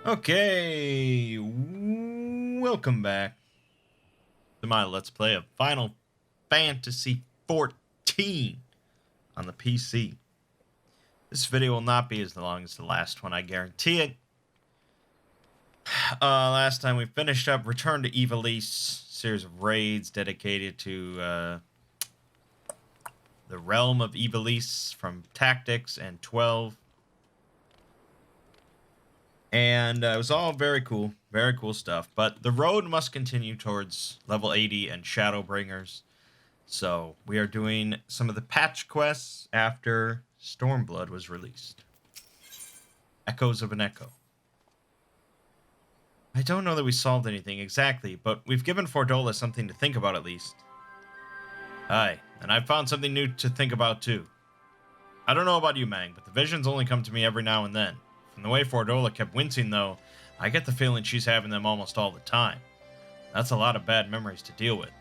Okay, welcome back to my Let's Play of Final Fantasy XIV on the PC. This video will not be as long as the last one, I guarantee it. Last time we finished up Return to Ivalice, series of raids dedicated to the realm of Ivalice from Tactics and 12. And it was all very cool stuff. But the road must continue towards level 80 and Shadowbringers. So we are doing some of the patch quests after Stormblood was released. Echoes of an Echo. I don't know that we solved anything exactly, but we've given Fordola something to think about at least. Aye, and I've found something new to think about too. I don't know about you, Mangg, but the visions only come to me every now and then. From the way Fordola kept wincing, though, I get the feeling she's having them almost all the time. That's a lot of bad memories to deal with.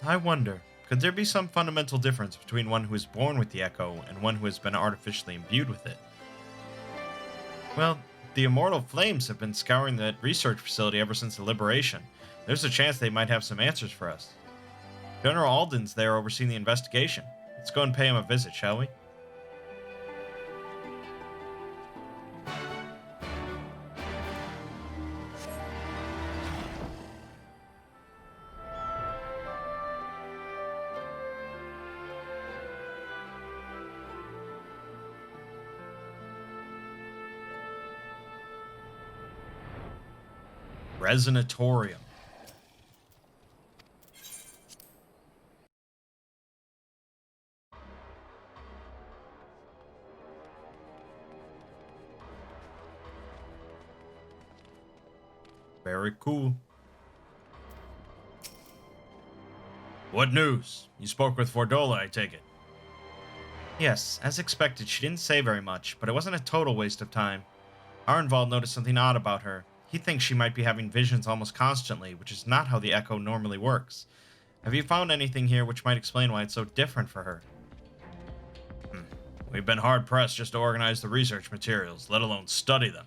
I wonder, could there be some fundamental difference between one who is born with the Echo and one who has been artificially imbued with it? Well, the Immortal Flames have been scouring that research facility ever since the Liberation. There's a chance they might have some answers for us. General Alden's there overseeing the investigation. Let's go and pay him a visit, shall we? Resonatorium. Very cool. What news? You spoke with Fordola, I take it. Yes, as expected, she didn't say very much, but it wasn't a total waste of time. Arnvald noticed something odd about her. He thinks she might be having visions almost constantly, which is not how the Echo normally works. Have you found anything here which might explain why it's so different for her? We've been hard-pressed just to organize the research materials, let alone study them.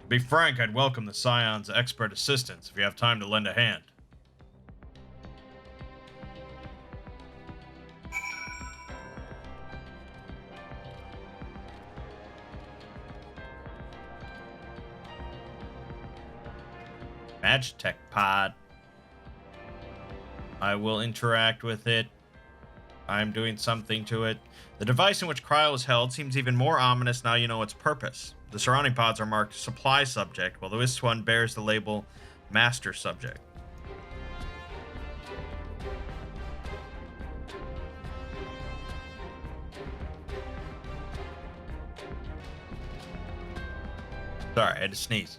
To be frank, I'd welcome the Scion's expert assistance if you have time to lend a hand. Magitech pod. I will interact with it. I'm doing something to it. The device in which Cryo is held seems even more ominous now you know its purpose. The surrounding pods are marked Supply Subject, while this one bears the label Master Subject. Sorry, I had to sneeze.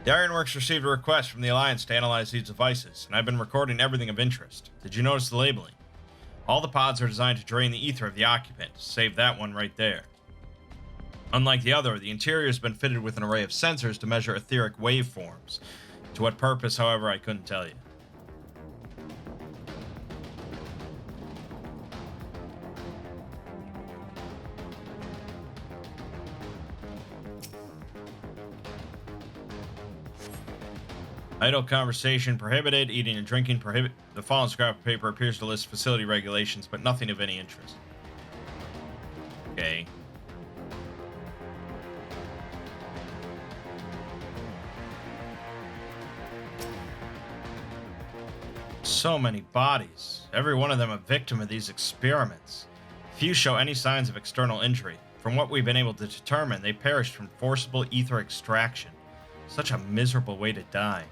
The Ironworks received a request from the Alliance to analyze these devices, and I've been recording everything of interest. Did you notice the labeling? All the pods are designed to drain the ether of the occupant, save that one right there. Unlike the other, the interior has been fitted with an array of sensors to measure etheric waveforms. To what purpose, however, I couldn't tell you. Idle conversation prohibited. Eating and drinking prohibited. The fallen scrap of paper appears to list facility regulations, but nothing of any interest. Okay. So many bodies. Every one of them a victim of these experiments. Few show any signs of external injury. From what we've been able to determine, they perished from forcible ether extraction. Such a miserable way to die.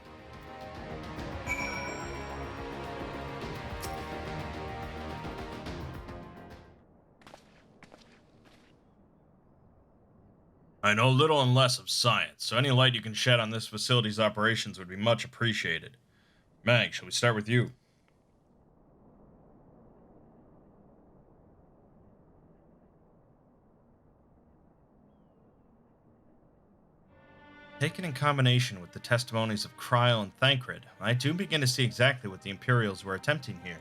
I know little and less of science, so any light you can shed on this facility's operations would be much appreciated. Mangg, shall we start with you? Taken in combination with the testimonies of Cryo and Thancred, I do begin to see exactly what the Imperials were attempting here.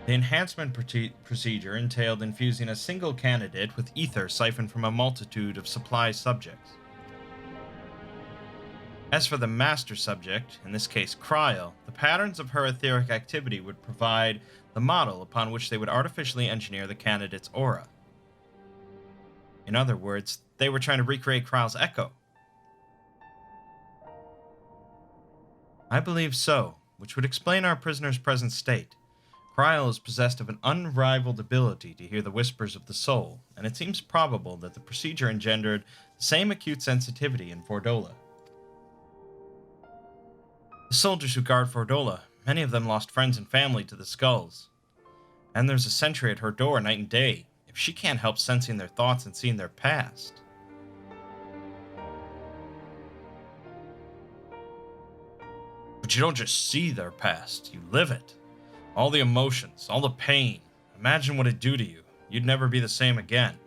The enhancement procedure entailed infusing a single candidate with ether siphoned from a multitude of supply subjects. As for the master subject, in this case Cryle, the patterns of her etheric activity would provide the model upon which they would artificially engineer the candidate's aura. In other words, they were trying to recreate Cryle's echo. I believe so, which would explain our prisoner's present state. Cryle is possessed of an unrivaled ability to hear the whispers of the soul, and it seems probable that the procedure engendered the same acute sensitivity in Fordola. The soldiers who guard Fordola, many of them lost friends and family to the skulls. And there's a sentry at her door night and day. If she can't help sensing their thoughts and seeing their past. But you don't just see their past, you live it. All the emotions, all the pain. Imagine what it'd do to you. You'd never be the same again.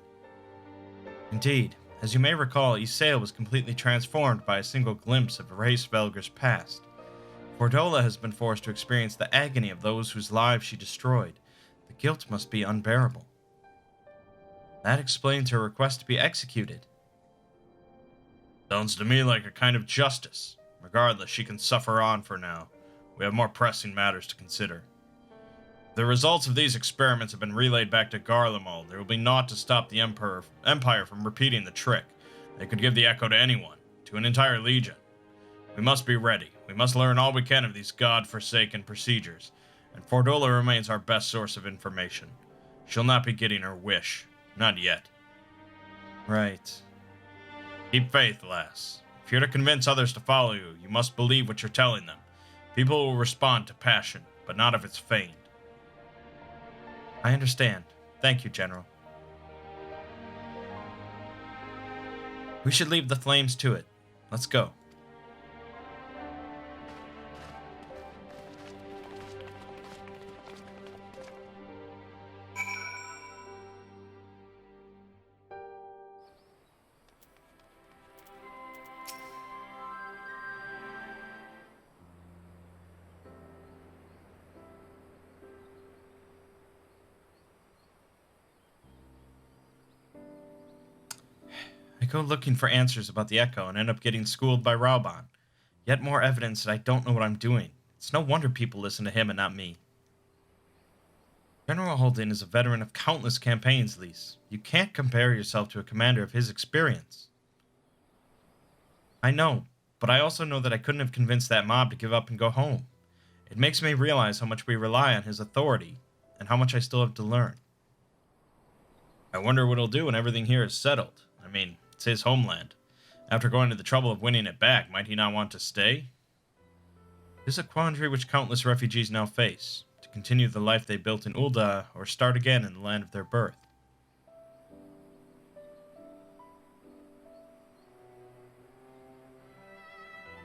Indeed, as you may recall, Isael was completely transformed by a single glimpse of Race-Velger's past. Fordola has been forced to experience the agony of those whose lives she destroyed. The guilt must be unbearable. That explains her request to be executed. Sounds to me like a kind of justice. Regardless, she can suffer on for now. We have more pressing matters to consider. If the results of these experiments have been relayed back to Garlemald, there will be naught to stop the Empire from repeating the trick. They could give the echo to anyone, to an entire legion. We must be ready. We must learn all we can of these god-forsaken procedures, and Fordola remains our best source of information. She'll not be getting her wish. Not yet. Right. Keep faith, lass. If you're to convince others to follow you, you must believe what you're telling them. People will respond to passion, but not if it's feigned. I understand. Thank you, General. We should leave the flames to it. Let's go. I go looking for answers about the Echo and end up getting schooled by Rauban. Yet more evidence that I don't know what I'm doing. It's no wonder people listen to him and not me. General Holden is a veteran of countless campaigns, Lise. You can't compare yourself to a commander of his experience. I know, but I also know that I couldn't have convinced that mob to give up and go home. It makes me realize how much we rely on his authority, and how much I still have to learn. I wonder what he'll do when everything here is settled. I mean, it's his homeland. After going to the trouble of winning it back, might he not want to stay? It is a quandary which countless refugees now face, to continue the life they built in Ul'dah or start again in the land of their birth.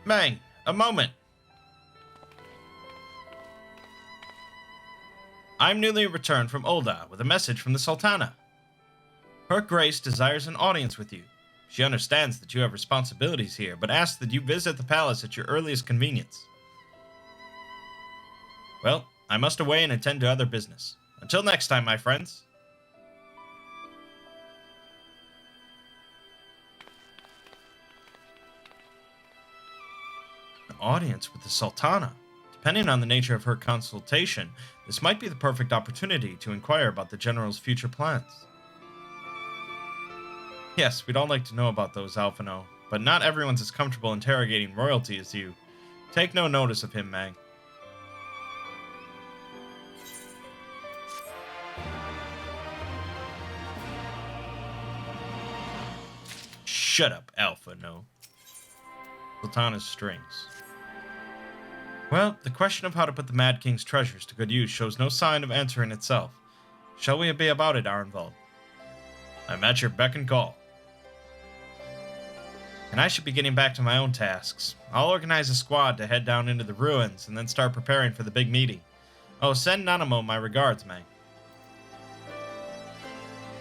Mangg, a moment! I'm newly returned from Ul'dah with a message from the Sultana. Her Grace desires an audience with you. She understands that you have responsibilities here, but asks that you visit the palace at your earliest convenience. Well, I must away and attend to other business. Until next time, my friends. An audience with the Sultana. Depending on the nature of her consultation, this might be the perfect opportunity to inquire about the General's future plans. Yes, we'd all like to know about those, Alphino, but not everyone's as comfortable interrogating royalty as you. Take no notice of him, Mangg. Shut up, Alphino. Sultana's strings. Well, the question of how to put the Mad King's treasures to good use shows no sign of answering itself. Shall we be about it, Arnvald? I'm at your beck and call. And I should be getting back to my own tasks. I'll organize a squad to head down into the ruins and then start preparing for the big meeting. Oh, send Nanamo my regards, Mangg.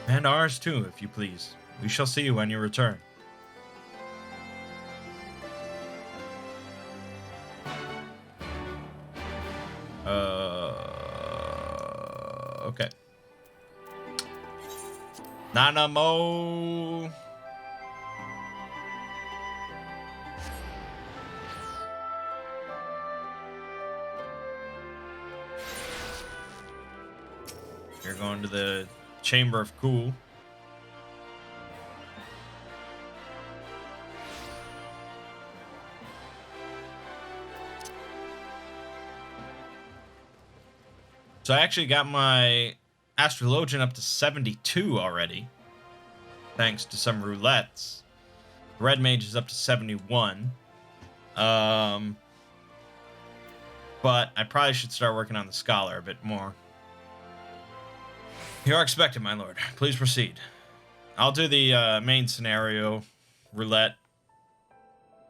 And ours too, if you please. We shall see you when you return. Nanamo. You're going to the Chamber of Cool. So I actually got my Astrologian up to 72 already, thanks to some roulettes. Red Mage is up to 71. But I probably should start working on the Scholar a bit more. You are expected, my lord. Please proceed. I'll do the main scenario, roulette,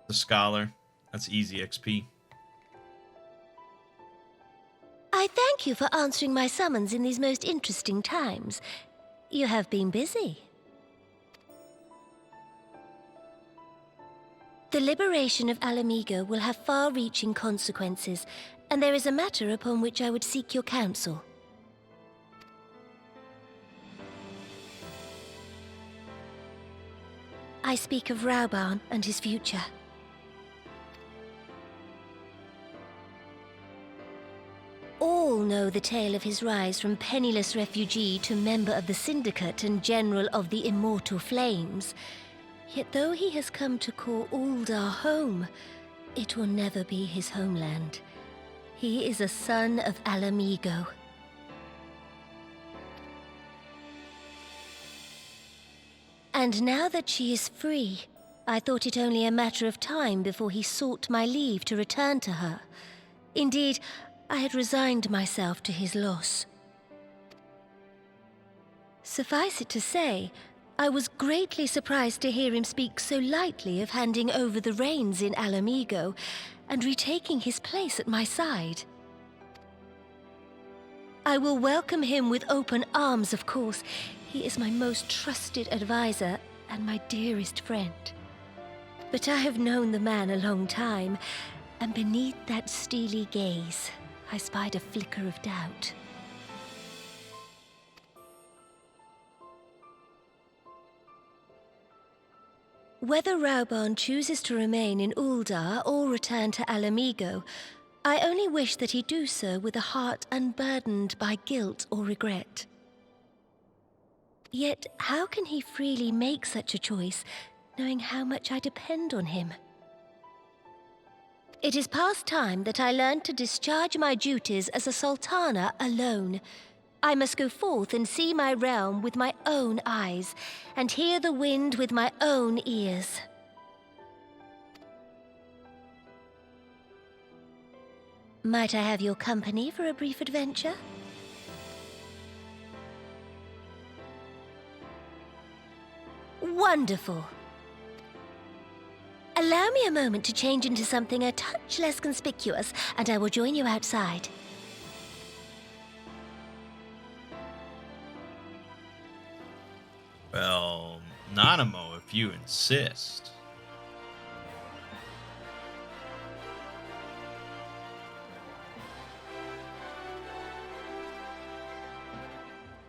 the Scholar. That's easy XP. I thank you for answering my summons in these most interesting times. You have been busy. The liberation of Alamigo will have far-reaching consequences, and there is a matter upon which I would seek your counsel. I speak of Rauban and his future. All know the tale of his rise from penniless refugee to member of the Syndicate and General of the Immortal Flames. Yet though he has come to call Uldar home, it will never be his homeland. He is a son of Alamigo. And now that she is free, I thought it only a matter of time before he sought my leave to return to her. Indeed, I had resigned myself to his loss. Suffice it to say, I was greatly surprised to hear him speak so lightly of handing over the reins in Alamigo and retaking his place at my side. I will welcome him with open arms, of course. He is my most trusted advisor and my dearest friend. But I have known the man a long time, and beneath that steely gaze, I spied a flicker of doubt. Whether Rauban chooses to remain in Uldar or return to Alamigo, I only wish that he do so with a heart unburdened by guilt or regret. Yet, how can he freely make such a choice, knowing how much I depend on him? It is past time that I learned to discharge my duties as a sultana alone. I must go forth and see my realm with my own eyes, and hear the wind with my own ears. Might I have your company for a brief adventure? Wonderful. Allow me a moment to change into something a touch less conspicuous, and I will join you outside. Well, Nanamo, if you insist.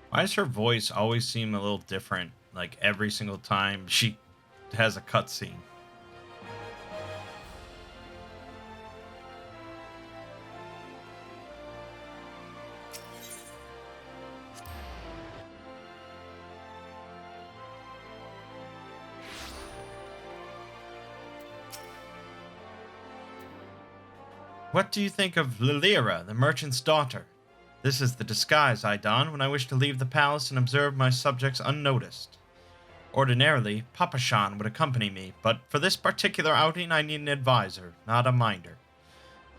Why does her voice always seem a little different, like every single time she has a cutscene? What do you think of Lilira, the merchant's daughter? This is the disguise I don when I wish to leave the palace and observe my subjects unnoticed. Ordinarily, Papashan would accompany me, but for this particular outing I need an advisor, not a minder.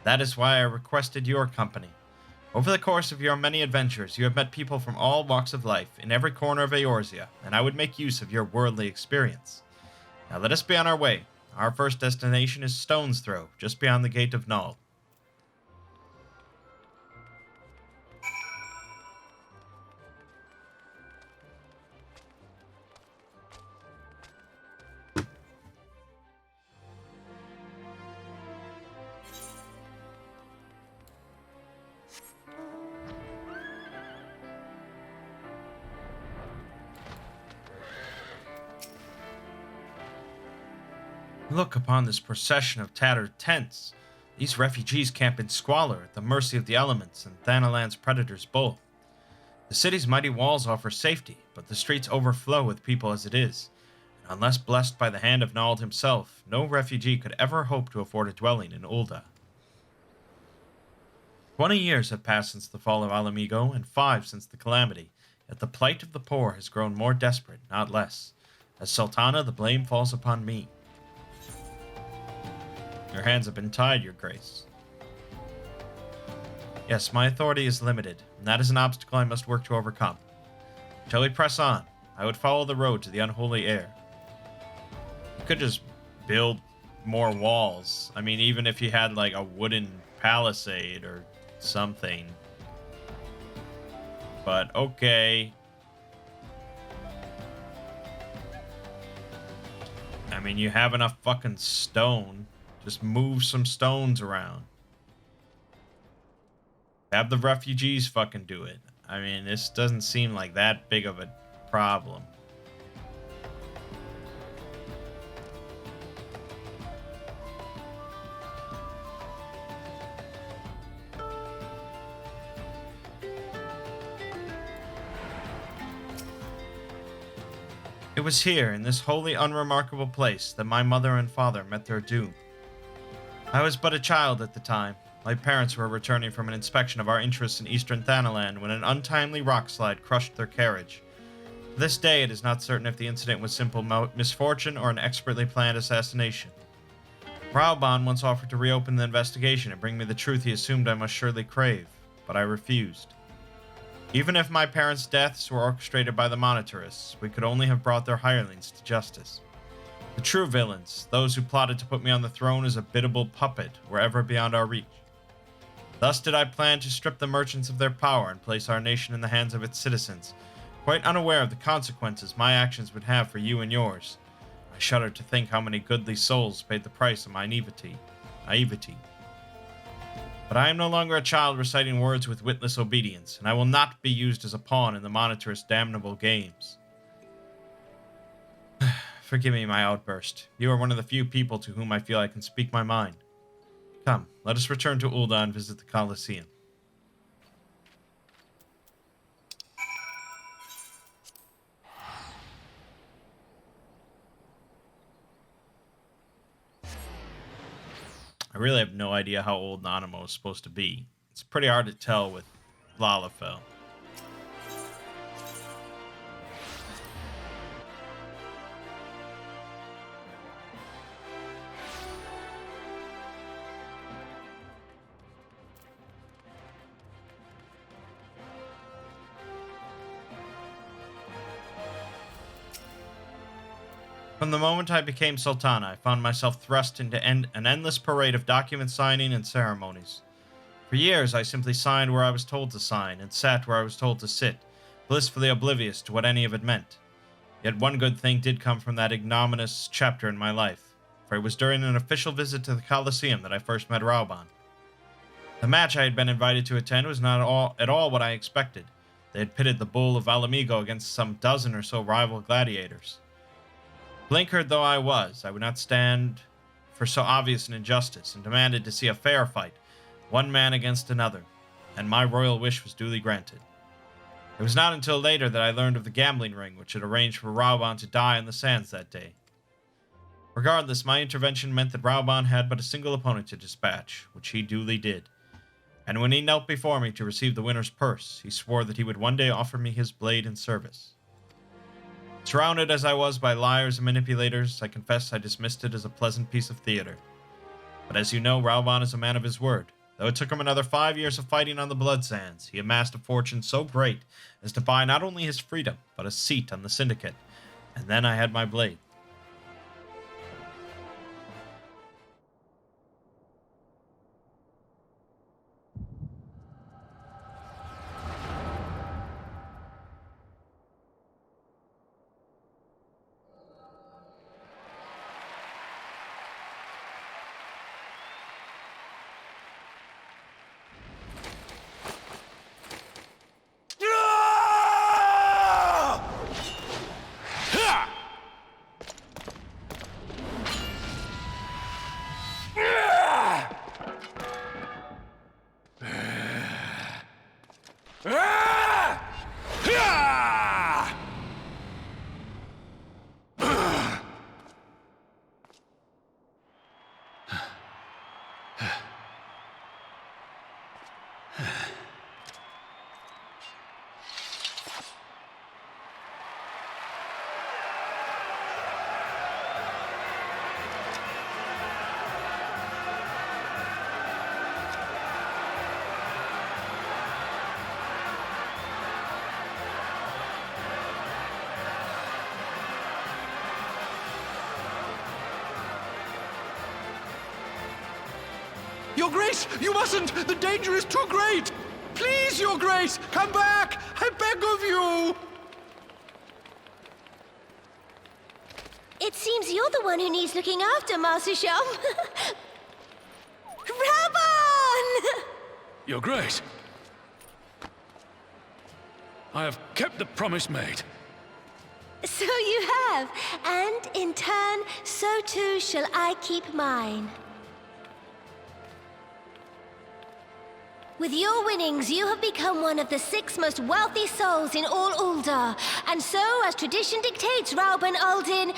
That is why I requested your company. Over the course of your many adventures, you have met people from all walks of life, in every corner of Eorzea, and I would make use of your worldly experience. Now let us be on our way. Our first destination is Stone's Throw, just beyond the Gate of Null. Look upon this procession of tattered tents. These refugees camp in squalor at the mercy of the elements and Thanalan's predators both. The city's mighty walls offer safety, but the streets overflow with people as it is. And unless blessed by the hand of Nald himself, no refugee could ever hope to afford a dwelling in Ul'dah. 20 years have passed since the fall of Alamigo, and 5 since the calamity, yet the plight of the poor has grown more desperate, not less. As Sultana, the blame falls upon me. Your hands have been tied, Your Grace. Yes, my authority is limited, and that is an obstacle I must work to overcome. Shall we press on? I would follow the road to the unholy air. You could just build more walls. I mean, even if you had like a wooden palisade or something. But okay. I mean, you have enough fucking stone. Just move some stones around. Have the refugees fucking do it. I mean, this doesn't seem like that big of a problem. It was here, in this wholly unremarkable place, that my mother and father met their doom. I was but a child at the time. My parents were returning from an inspection of our interests in eastern Thanalan when an untimely rockslide crushed their carriage. To this day, it is not certain if the incident was simple misfortune or an expertly planned assassination. Raoban once offered to reopen the investigation and bring me the truth he assumed I must surely crave, but I refused. Even if my parents' deaths were orchestrated by the Monitarists, we could only have brought their hirelings to justice. The true villains, those who plotted to put me on the throne as a biddable puppet, were ever beyond our reach. Thus did I plan to strip the merchants of their power and place our nation in the hands of its citizens, quite unaware of the consequences my actions would have for you and yours. I shudder to think how many goodly souls paid the price of my naivety. But I am no longer a child reciting words with witless obedience, and I will not be used as a pawn in the Monitor's damnable games. Forgive me my outburst. You are one of the few people to whom I feel I can speak my mind. Come, let us return to Ul'dah and visit the Colosseum. I really have no idea how old Nanamo is supposed to be. It's pretty hard to tell with Lalafell. From the moment I became Sultana, I found myself thrust into an endless parade of document signing and ceremonies. For years, I simply signed where I was told to sign and sat where I was told to sit, blissfully oblivious to what any of it meant. Yet one good thing did come from that ignominious chapter in my life, for it was during an official visit to the Colosseum that I first met Raoban. The match I had been invited to attend was not at all what I expected. They had pitted the bull of Alamigo against some dozen or so rival gladiators. Blinkered though I was, I would not stand for so obvious an injustice, and demanded to see a fair fight, one man against another, and my royal wish was duly granted. It was not until later that I learned of the gambling ring which had arranged for Raoban to die on the sands that day. Regardless, my intervention meant that Raoban had but a single opponent to dispatch, which he duly did. And when he knelt before me to receive the winner's purse, he swore that he would one day offer me his blade in service. Surrounded as I was by liars and manipulators, I confess I dismissed it as a pleasant piece of theater. But as you know, Raoban is a man of his word. Though it took him another 5 years of fighting on the blood sands, he amassed a fortune so great as to buy not only his freedom, but a seat on the syndicate. And then I had my blade. Your Grace, you mustn't! The danger is too great! Please, Your Grace, come back! I beg of you! It seems you're the one who needs looking after, Master Shum. Raubon! Your Grace, I have kept the promise made. So you have, and in turn, so too shall I keep mine. With your winnings, you have become one of the 6 most wealthy souls in all Uldar, and so, as tradition dictates, Rauben Aldin,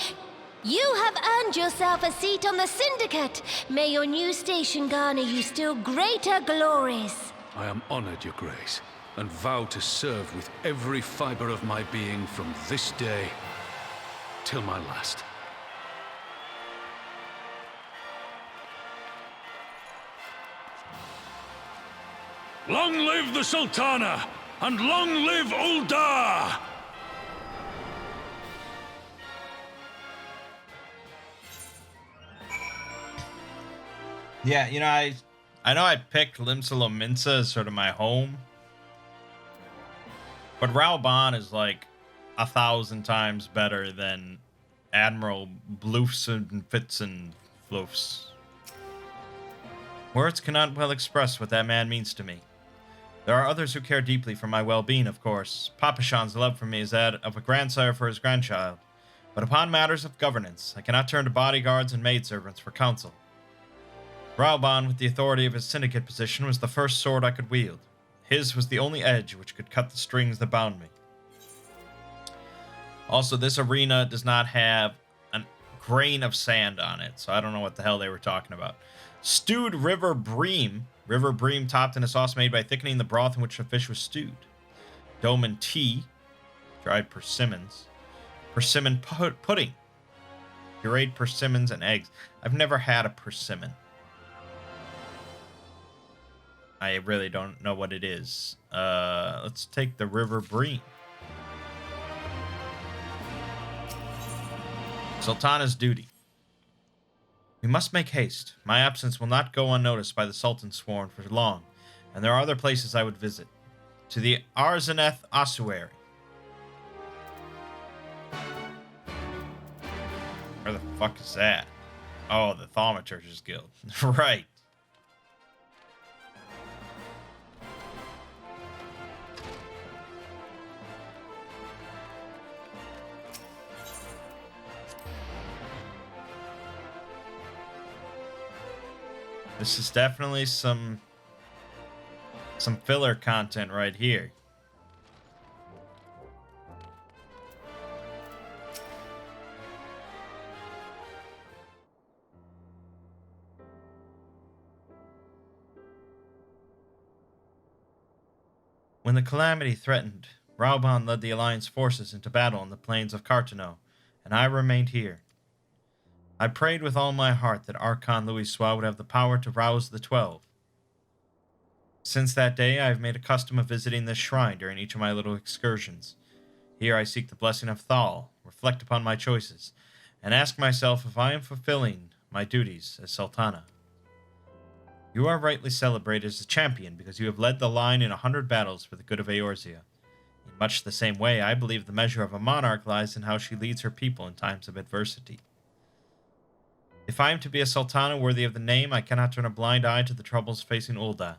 you have earned yourself a seat on the Syndicate. May your new station garner you still greater glories. I am honored, Your Grace, and vow to serve with every fiber of my being from this day till my last. Long live the Sultana, and long live Uldar! Yeah, you know, I know I picked Limsa Lominsa as sort of my home, but Raubon is like 1,000 times better than Admiral Bloofs and Fitz and Floofs. Words cannot well express what that man means to me. There are others who care deeply for my well-being, of course. Papashan's love for me is that of a grandsire for his grandchild. But upon matters of governance, I cannot turn to bodyguards and maidservants for counsel. Raubon, with the authority of his syndicate position, was the first sword I could wield. His was the only edge which could cut the strings that bound me. Also, this arena does not have a grain of sand on it, so I don't know what the hell they were talking about. Stewed river bream. River bream topped in a sauce made by thickening the broth in which the fish was stewed. Doman tea. Dried persimmons. Persimmon pudding. Pureed persimmons and eggs. I've never had a persimmon. I really don't know what it is. Let's take the river bream. Sultana's duty. We must make haste. My absence will not go unnoticed by the Sultan's sworn for long, and there are other places I would visit. To the Arzaneth ossuary. Where the fuck is that? Oh, the Thaumaturge's Guild. Right. This is definitely some filler content right here. When the calamity threatened, Raubon led the Alliance forces into battle in the plains of Cartano, and I remained here. I prayed with all my heart that Archon Louis-Sois would have the power to rouse the 12. Since that day, I have made a custom of visiting this shrine during each of my little excursions. Here I seek the blessing of Thal, reflect upon my choices, and ask myself if I am fulfilling my duties as Sultana. You are rightly celebrated as a champion because you have led the line in 100 battles for the good of Eorzea. In much the same way, I believe the measure of a monarch lies in how she leads her people in times of adversity. If I am to be a Sultana worthy of the name, I cannot turn a blind eye to the troubles facing Ul'dah.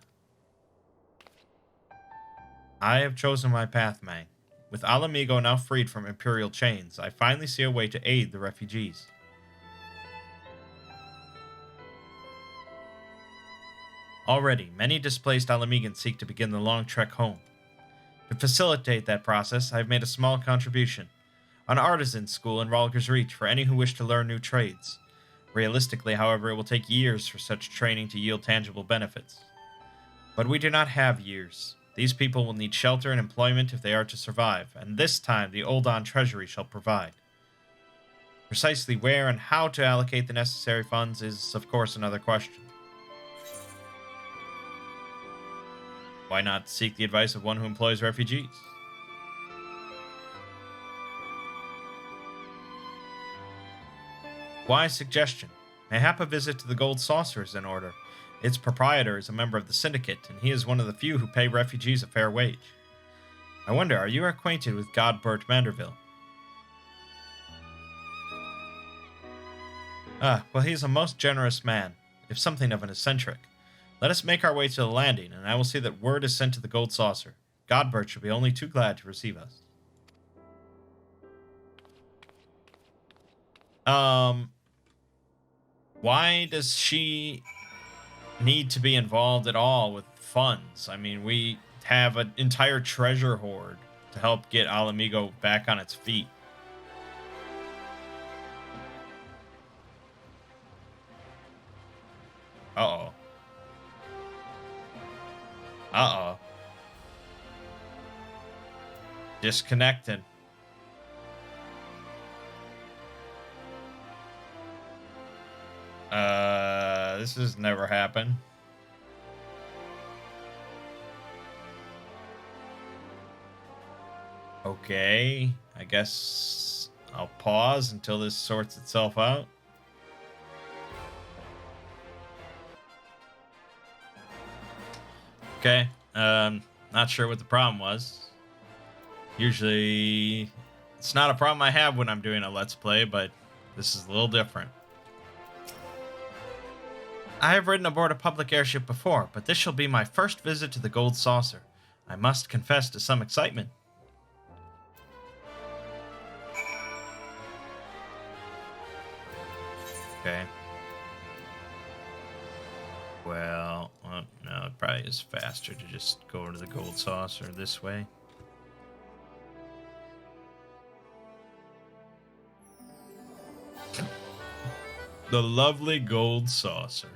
I have chosen my path, Mangg. With Alamigo now freed from imperial chains, I finally see a way to aid the refugees. Already, many displaced Alamegans seek to begin the long trek home. To facilitate that process, I have made a small contribution. An artisan school in Rhalgr's Reach for any who wish to learn new trades. Realistically, however, it will take years for such training to yield tangible benefits. But we do not have years. These people will need shelter and employment if they are to survive, and this time the Ul'dah Treasury shall provide. Precisely where and how to allocate the necessary funds is, of course, another question. Why not seek the advice of one who employs refugees? Wise suggestion. Mayhap a visit to the Gold Saucer is in order. Its proprietor is a member of the syndicate, and he is one of the few who pay refugees a fair wage. I wonder, are you acquainted with Godbert Manderville? Ah, well, he is a most generous man, if something of an eccentric. Let us make our way to the landing, and I will see that word is sent to the Gold Saucer. Godbert should be only too glad to receive us. Why does she need to be involved at all with funds? I mean, we have an entire treasure hoard to help get Alamigo back on its feet. Uh-oh. Uh-oh. Disconnected. This has never happened. Okay, I guess I'll pause until this sorts itself out. Okay, not sure what the problem was. Usually, it's not a problem I have when I'm doing a Let's Play, but this is a little different. I have ridden aboard a public airship before, but this shall be my first visit to the Gold Saucer. I must confess to some excitement. Okay. Well, no, it probably is faster to just go to the Gold Saucer this way. The lovely Gold Saucer.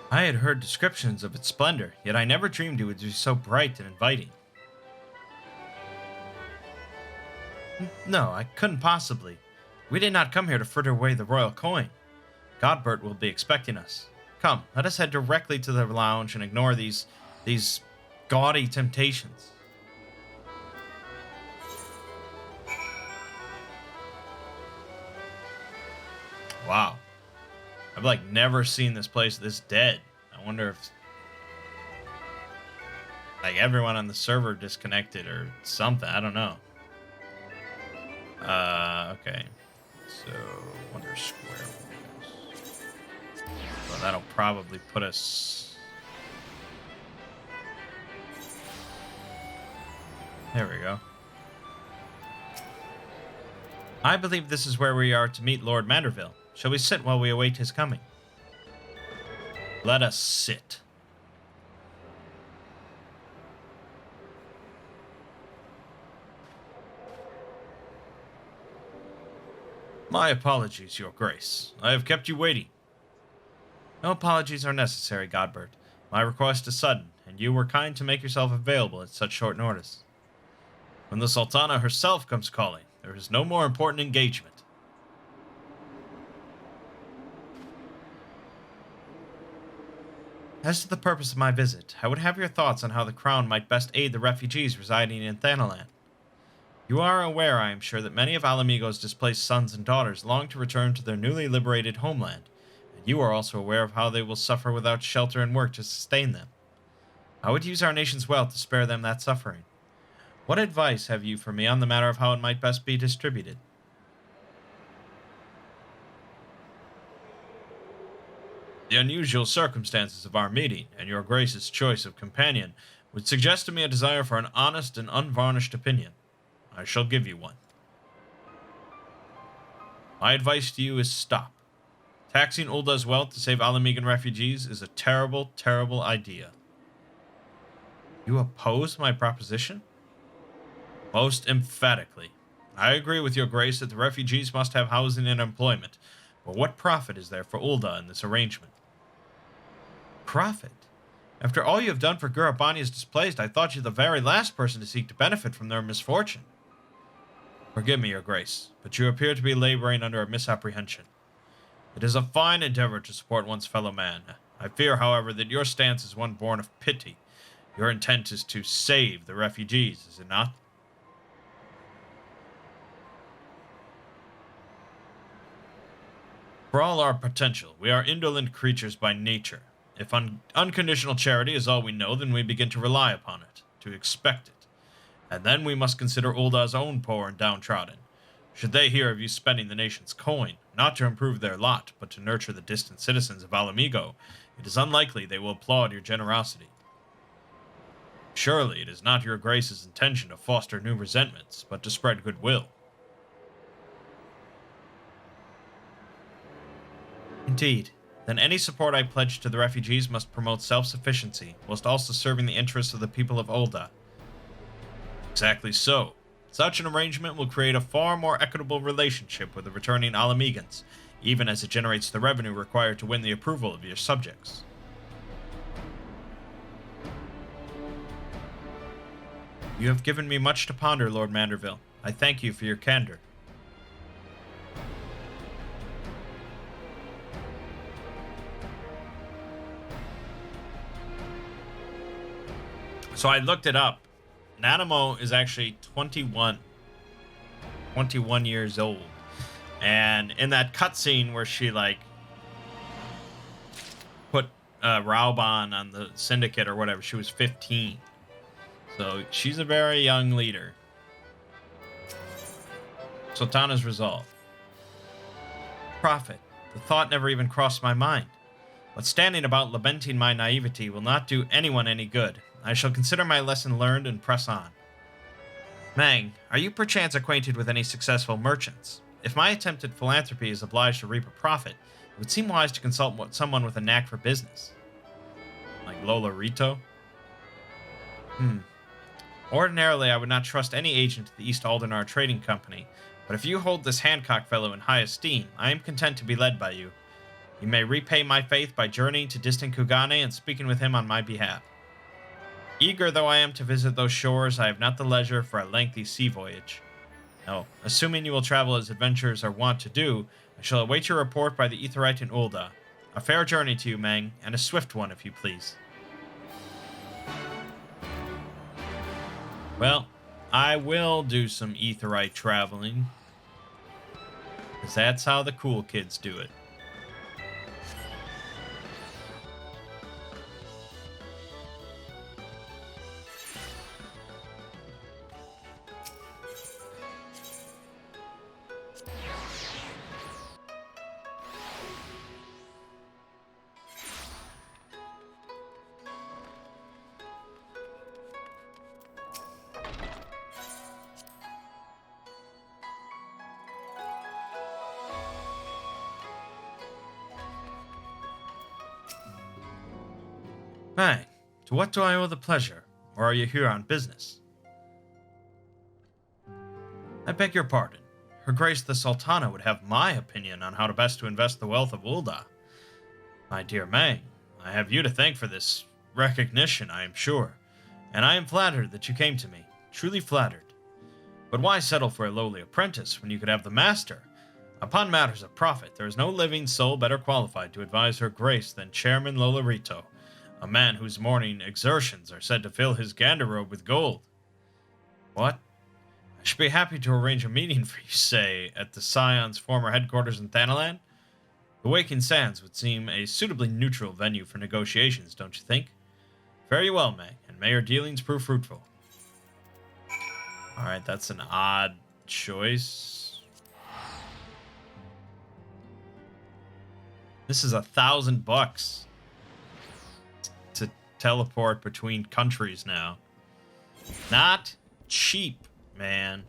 I had heard descriptions of its splendor, yet I never dreamed it would be so bright and inviting. No, I couldn't possibly. We did not come here to fritter away the royal coin. Godbert will be expecting us. Come, let us head directly to the lounge and ignore these gaudy temptations. Wow. I've never seen this place this dead. I wonder if everyone on the server disconnected or something. I don't know. Okay. So wonder square wheels. Well, that'll probably put us. There we go. I believe this is where we are to meet Lord Manderville. Shall we sit while we await his coming? Let us sit. My apologies, Your Grace. I have kept you waiting. No apologies are necessary, Godbert. My request is sudden, and you were kind to make yourself available at such short notice. When the Sultana herself comes calling, there is no more important engagement. As to the purpose of my visit, I would have your thoughts on how the Crown might best aid the refugees residing in Thanalan. You are aware, I am sure, that many of Alamigo's displaced sons and daughters long to return to their newly liberated homeland, and you are also aware of how they will suffer without shelter and work to sustain them. I would use our nation's wealth to spare them that suffering. What advice have you for me on the matter of how it might best be distributed? The unusual circumstances of our meeting, and your Grace's choice of companion, would suggest to me a desire for an honest and unvarnished opinion. I shall give you one. My advice to you is stop. Taxing Ulda's wealth to save Alamigan refugees is a terrible, terrible idea. You oppose my proposition? Most emphatically. I agree with your Grace that the refugees must have housing and employment, but what profit is there for Ulda in this arrangement? Profit? After all you have done for Gurabani's displaced, I thought you the very last person to seek to benefit from their misfortune. Forgive me, Your Grace, but you appear to be laboring under a misapprehension. It is a fine endeavor to support one's fellow man. I fear, however, that your stance is one born of pity. Your intent is to save the refugees, is it not? For all our potential, we are indolent creatures by nature. If unconditional charity is all we know, then we begin to rely upon it, to expect it. And then we must consider Ulda's own poor and downtrodden. Should they hear of you spending the nation's coin, not to improve their lot, but to nurture the distant citizens of Alamigo, it is unlikely they will applaud your generosity. Surely it is not your grace's intention to foster new resentments, but to spread goodwill. Indeed. Then any support I pledge to the refugees must promote self-sufficiency, whilst also serving the interests of the people of Ulda. Exactly so. Such an arrangement will create a far more equitable relationship with the returning Alamegans, even as it generates the revenue required to win the approval of your subjects. You have given me much to ponder, Lord Manderville. I thank you for your candor. So I looked it up. Nanamo is actually 21 years old. And in that cutscene where she, like, put Rauban on the Syndicate or whatever, she was 15. So she's a very young leader. Sultana's resolve. Prophet, the thought never even crossed my mind. But standing about lamenting my naivety will not do anyone any good. I shall consider my lesson learned and press on. Mangg, are you perchance acquainted with any successful merchants? If my attempt at philanthropy is obliged to reap a profit, it would seem wise to consult someone with a knack for business. Like Lola Rito? Ordinarily, I would not trust any agent of the East Aldenar Trading Company, but if you hold this Hancock fellow in high esteem, I am content to be led by you. You may repay my faith by journeying to distant Kugane and speaking with him on my behalf. Eager though I am to visit those shores, I have not the leisure for a lengthy sea voyage. No, assuming you will travel as adventurers are wont to do, I shall await your report by the Aetheryte in Ulda. A fair journey to you, Mangg, and a swift one, if you please. Well, I will do some Aetheryte traveling, because that's how the cool kids do it. Mangg, to what do I owe the pleasure, or are you here on business? I beg your pardon. Her Grace the Sultana would have my opinion on how to best to invest the wealth of Ulda. My dear Mangg, I have you to thank for this recognition, I am sure, and I am flattered that you came to me, truly flattered. But why settle for a lowly apprentice when you could have the master? Upon matters of profit, there is no living soul better qualified to advise Her Grace than Chairman Lolarito, a man whose morning exertions are said to fill his garderobe with gold. What? I should be happy to arrange a meeting for you, say, at the Scion's former headquarters in Thanalan. The Waking Sands would seem a suitably neutral venue for negotiations, don't you think? Fare you well, Mangg, and may your dealings prove fruitful. Alright, that's an odd choice. This is $1,000 to teleport between countries now. Not cheap, man.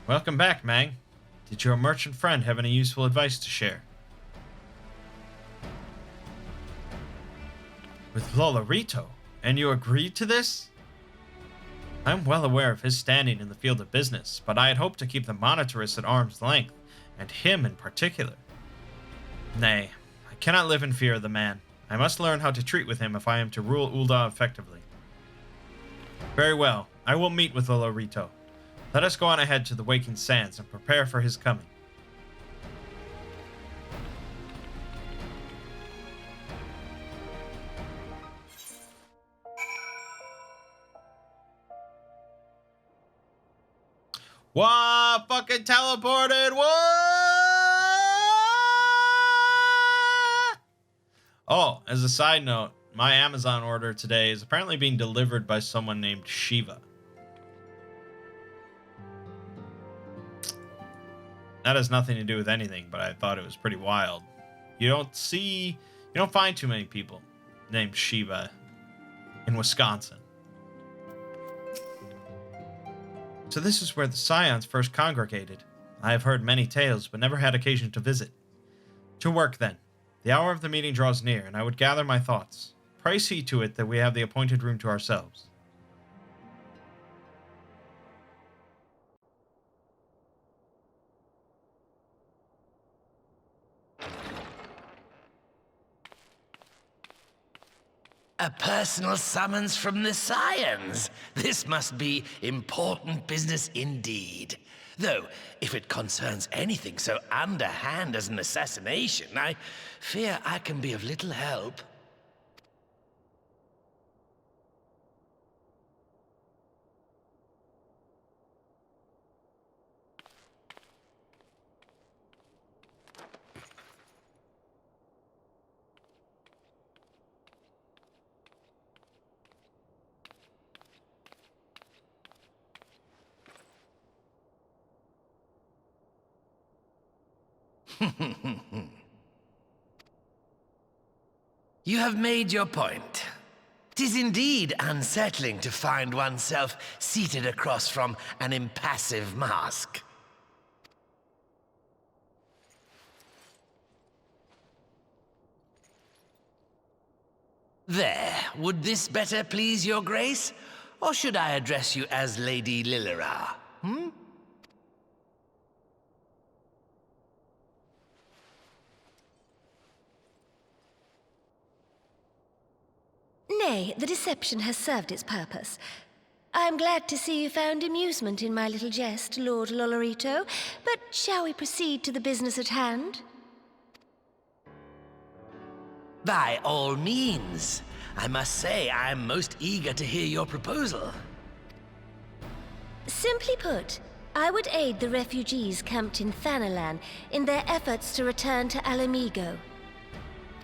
Welcome back, Mangg. Did your merchant friend have any useful advice to share? With Lolarito? And you agreed to this? I'm well aware of his standing in the field of business, but I had hoped to keep the monitoress at arm's length, and him in particular. Nay, I cannot live in fear of the man. I must learn how to treat with him if I am to rule Ulda effectively. Very well, I will meet with Lolarito. Let us go on ahead to the Waking Sands and prepare for his coming. Wow, fucking teleported. What? Oh, as a side note, my Amazon order today is apparently being delivered by someone named Shiva. That has nothing to do with anything, but I thought it was pretty wild. You don't find too many people named Shiva in Wisconsin. So this is where the Scions first congregated. I have heard many tales, but never had occasion to visit. To work, then. The hour of the meeting draws near, and I would gather my thoughts. Pray see to it that we have the appointed room to ourselves. A personal summons from the Scions. This must be important business indeed. Though, if it concerns anything so underhand as an assassination, I fear I can be of little help. You have made your point. 'Tis indeed unsettling to find oneself seated across from an impassive mask. There, would this better please your grace? Or should I address you as Lady Lilira? Nay, the deception has served its purpose. I am glad to see you found amusement in my little jest, Lord Lolorito, but shall we proceed to the business at hand? By all means. I must say I'm most eager to hear your proposal. Simply put, I would aid the refugees camped in Thanalan in their efforts to return to Alamigo.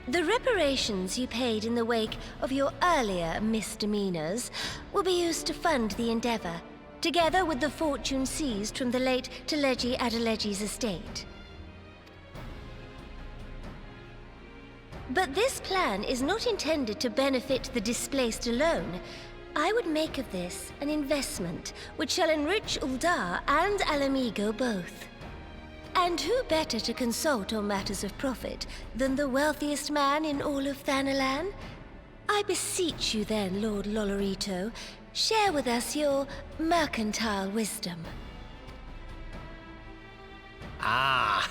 The reparations you paid in the wake of your earlier misdemeanors will be used to fund the endeavor, together with the fortune seized from the late Teleji Adeleji's estate. But this plan is not intended to benefit the displaced alone. I would make of this an investment which shall enrich Uldar and Alamigo both. And who better to consult on matters of profit than the wealthiest man in all of Thanalan? I beseech you then, Lord Lolorito, share with us your mercantile wisdom. Ah,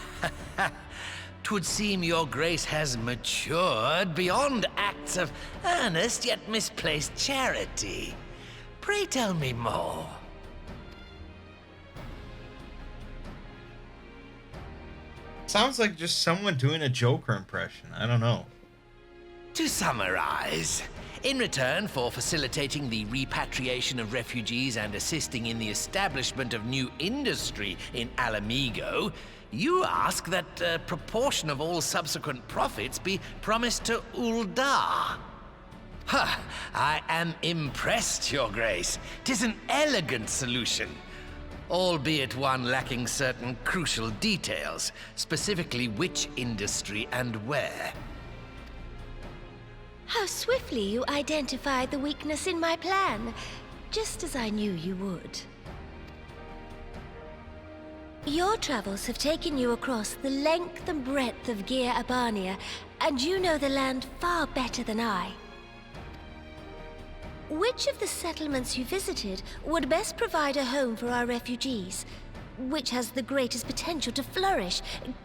'twould seem your grace has matured beyond acts of earnest yet misplaced charity. Pray tell me more. Sounds like just someone doing a Joker impression. I don't know. To summarize, in return for facilitating the repatriation of refugees and assisting in the establishment of new industry in Alamigo, you ask that a proportion of all subsequent profits be promised to Uldar. Ha! I am impressed, Your Grace. 'Tis an elegant solution, albeit one lacking certain crucial details, specifically which industry and where. How swiftly you identified the weakness in my plan, just as I knew you would. Your travels have taken you across the length and breadth of Gir Abania, and you know the land far better than I. Which of the settlements you visited would best provide a home for our refugees? Which has the greatest potential to flourish,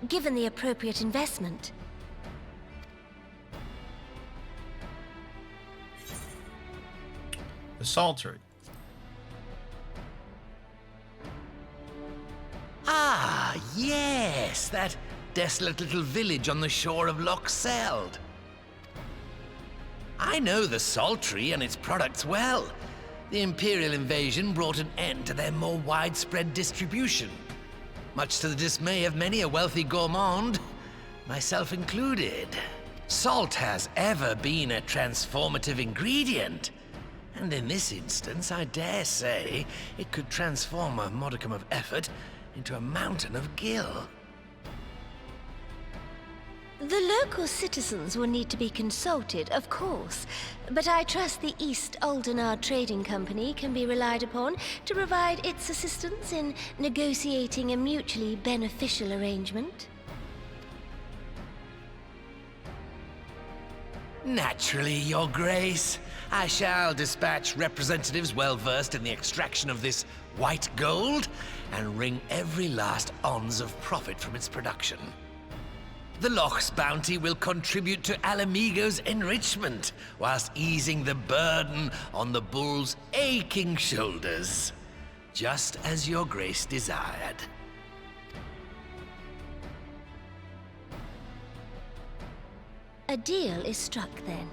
given the appropriate investment? The Saltery. Ah, yes, that desolate little village on the shore of Loch Seld. I know the Saltery and its products well. The Imperial invasion brought an end to their more widespread distribution, much to the dismay of many a wealthy gourmand, myself included. Salt has ever been a transformative ingredient, and in this instance, I dare say, it could transform a modicum of effort into a mountain of gill. The local citizens will need to be consulted, of course, but I trust the East Aldenar Trading Company can be relied upon to provide its assistance in negotiating a mutually beneficial arrangement. Naturally, Your Grace. I shall dispatch representatives well-versed in the extraction of this white gold and wring every last ons of profit from its production. The Loch's bounty will contribute to Alamigo's enrichment, whilst easing the burden on the bull's aching shoulders, just as Your Grace desired. A deal is struck, then.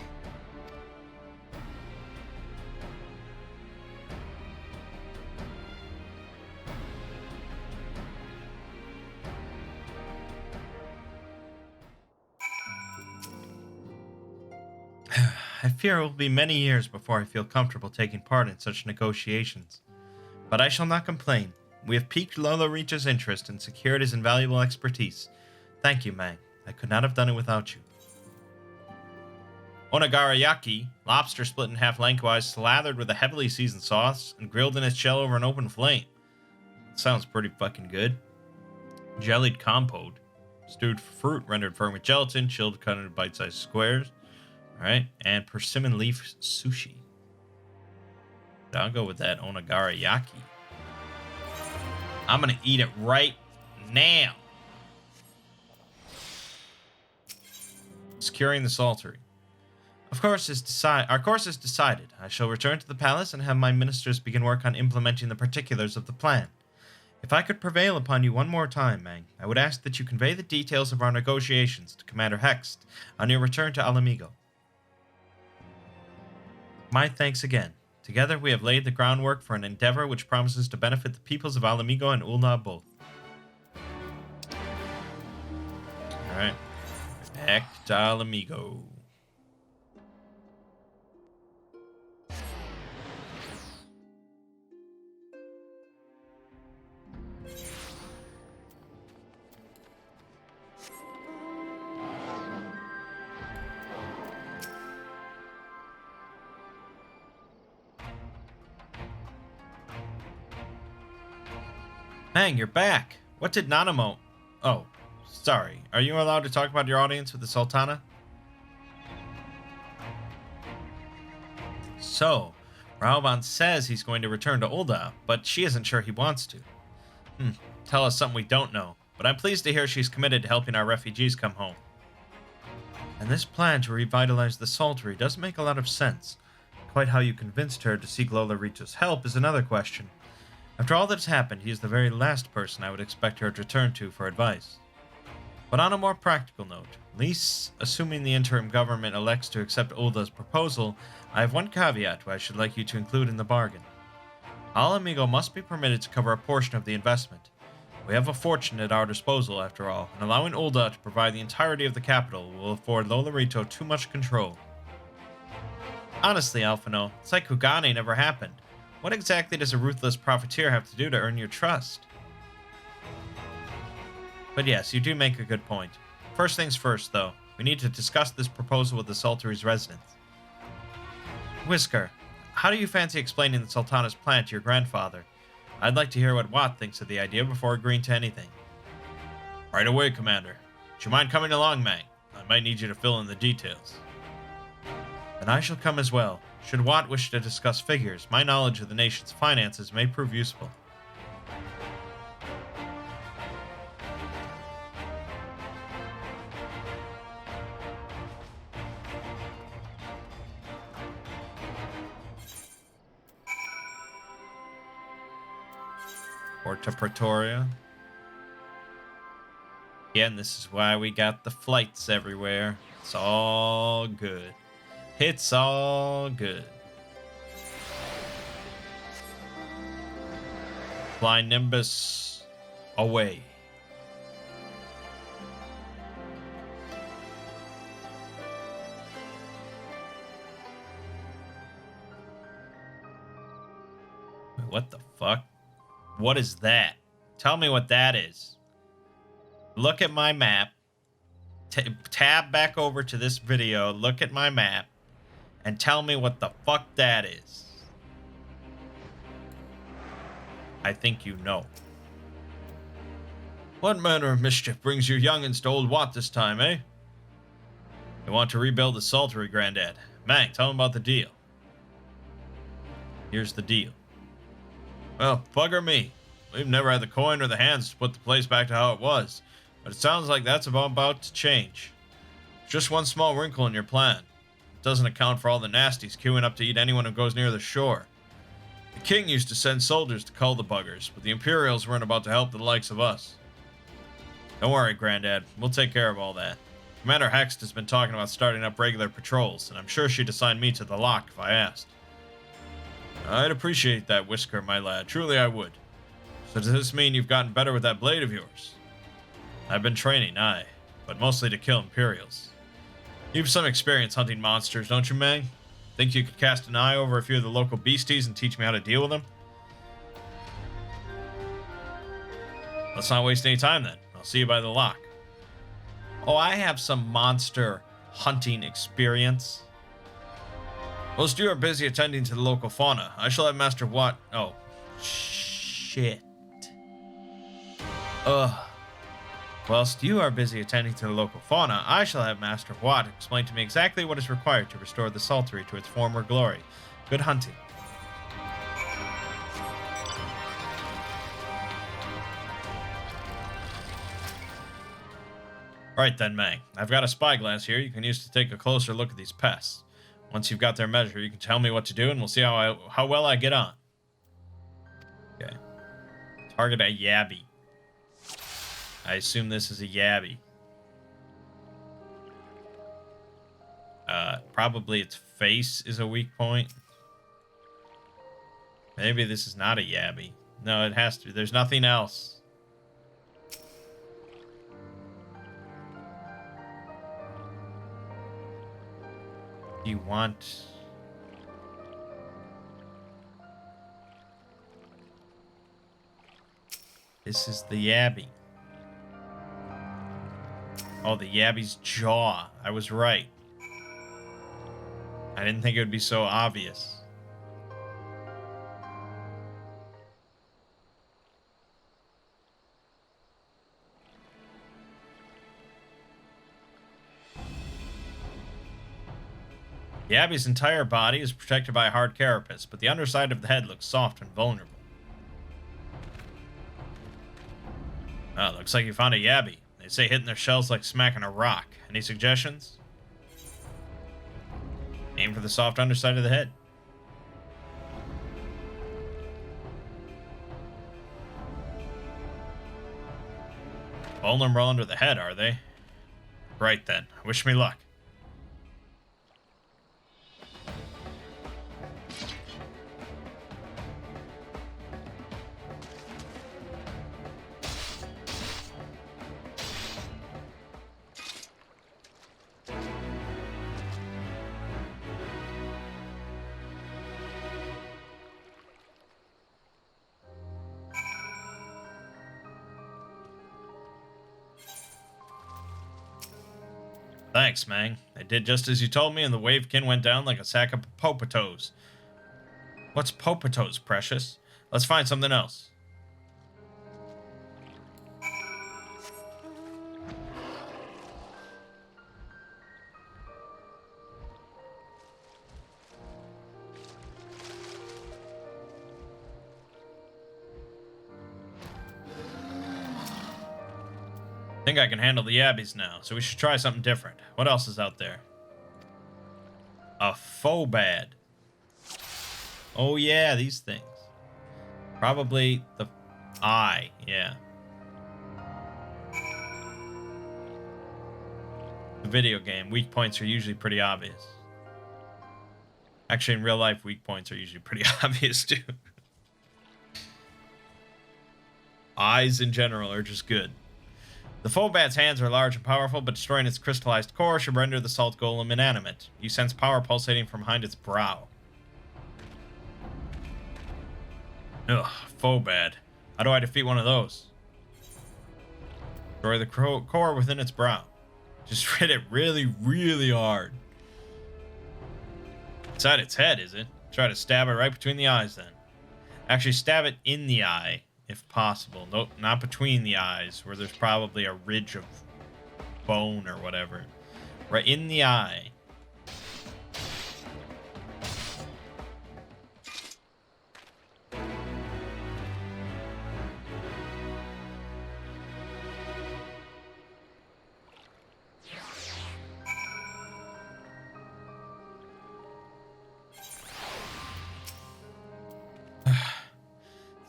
I fear it will be many years before I feel comfortable taking part in such negotiations. But I shall not complain. We have piqued Lola Reach's interest and secured his invaluable expertise. Thank you, Mangg. I could not have done it without you. Onagarayaki, lobster split in half lengthwise, slathered with a heavily seasoned sauce, and grilled in its shell over an open flame. Sounds pretty fucking good. Jellied compote, stewed fruit rendered firm with gelatin, chilled cut into bite-sized squares. Alright, and persimmon leaf sushi. I'll go with that onagarayaki. I'm gonna eat it right now. Securing the saltery. Our course is decided. I shall return to the palace and have my ministers begin work on implementing the particulars of the plan. If I could prevail upon you one more time, Mangg, I would ask that you convey the details of our negotiations to Commander Hext on your return to Alamigo. My thanks again. Together we have laid the groundwork for an endeavor which promises to benefit the peoples of Alamigo and Ulna both. Alright. Back to Alamigo. Mangg, you're back. What did Nanamo... Oh, sorry. Are you allowed to talk about your audience with the Sultana? So, Raoban says he's going to return to Ulda, but she isn't sure he wants to. Tell us something we don't know, but I'm pleased to hear she's committed to helping our refugees come home. And this plan to revitalize the Saltery doesn't make a lot of sense. Quite how you convinced her to seek Lola Rita's help is another question. After all that's happened, he is the very last person I would expect her to turn to for advice. But on a more practical note, at least assuming the interim government elects to accept Ulda's proposal, I have one caveat I should like you to include in the bargain. Alamigo must be permitted to cover a portion of the investment. We have a fortune at our disposal, after all, and allowing Ulda to provide the entirety of the capital will afford Lola Rito too much control. Honestly, Alphino, it's like Kugane never happened. What exactly does a ruthless profiteer have to do to earn your trust? But yes, you do make a good point. First things first, though. We need to discuss this proposal with the Saltery's residents. Whisker, how do you fancy explaining the Sultana's plan to your grandfather? I'd like to hear what Watt thinks of the idea before agreeing to anything. Right away, Commander. Would you mind coming along, Mangg? I might need you to fill in the details. Then I shall come as well. Should Watt wish to discuss figures, my knowledge of the nation's finances may prove useful. Porta Pretoria. Again, this is why we got the flights everywhere. It's all good. It's all good. Fly Nimbus away. Wait, what the fuck? What is that? Tell me what that is. Look at my map. Tab back over to this video. Look at my map. And tell me what the fuck that is. I think you know. What manner of mischief brings you youngins to Old Wat this time, eh? You want to rebuild the Saltery, Grandad. Mangg, tell him about the deal. Here's the deal. Well, bugger me. We've never had the coin or the hands to put the place back to how it was. But it sounds like that's about to change. Just one small wrinkle in your plan. It doesn't account for all the nasties queuing up to eat anyone who goes near the shore. The king used to send soldiers to cull the buggers, but the Imperials weren't about to help the likes of us. Don't worry, Grandad. We'll take care of all that. Commander Hext has been talking about starting up regular patrols, and I'm sure she'd assign me to the lock if I asked. I'd appreciate that, Whisker, my lad. Truly I would. So does this mean you've gotten better with that blade of yours? I've been training, aye, but mostly to kill Imperials. You've some experience hunting monsters, don't you, Mangg? Think you could cast an eye over a few of the local beasties and teach me how to deal with them? Let's not waste any time then. I'll see you by the lock. Oh, I have some monster hunting experience. Whilst you are busy attending to the local fauna, I shall have Master Wat... Oh, shit. Ugh. Whilst you are busy attending to the local fauna, I shall have Master Wat explain to me exactly what is required to restore the Saltery to its former glory. Good hunting. Right then, Mangg. I've got a spyglass here you can use to take a closer look at these pests. Once you've got their measure, you can tell me what to do, and we'll see how well I get on. Okay. Target a yabby. I assume this is a yabby. Probably its face is a weak point. Maybe this is not a yabby. No, it has to. There's nothing else. Do you want... This is the yabby. Oh, the yabby's jaw. I was right. I didn't think it would be so obvious. Yabby's entire body is protected by a hard carapace, but the underside of the head looks soft and vulnerable. Oh, looks like you found a yabby. They say hitting their shells like smacking a rock. Any suggestions? Aim for the soft underside of the head. Bowling them well under the head, are they? Right then. Wish me luck. Thanks, Mangg. I did just as you told me, and the wavekin went down like a sack of popotos. What's popotos, precious? Let's find something else. I think I can handle the yabbies now, so we should try something different. What else is out there? A phobad. Oh yeah, these things. Probably the eye, yeah. The video game, weak points are usually pretty obvious. Actually, in real life, weak points are usually pretty obvious too. Eyes in general are just good. The Fobat's hands are large and powerful, but destroying its crystallized core should render the salt golem inanimate. You sense power pulsating from behind its brow. Ugh, Fobat. How do I defeat one of those? Destroy the core within its brow. Just hit it really, really hard. Inside its head, is it? Try to stab it right between the eyes, then. Actually, stab it in the eye, if possible. Nope, not between the eyes, where there's probably a ridge of bone or whatever. Right in the eye.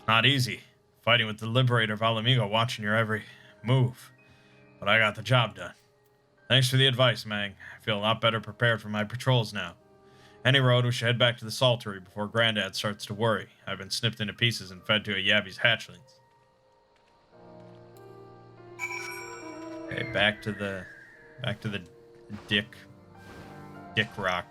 Not easy, fighting with the Liberator of Alamigo watching your every move. But I got the job done. Thanks for the advice, Mangg. I feel a lot better prepared for my patrols now. Any road, we should head back to the Saltery before Grandad starts to worry. I've been snipped into pieces and fed to a Yabby's hatchlings. Okay, back to the Dick Rock.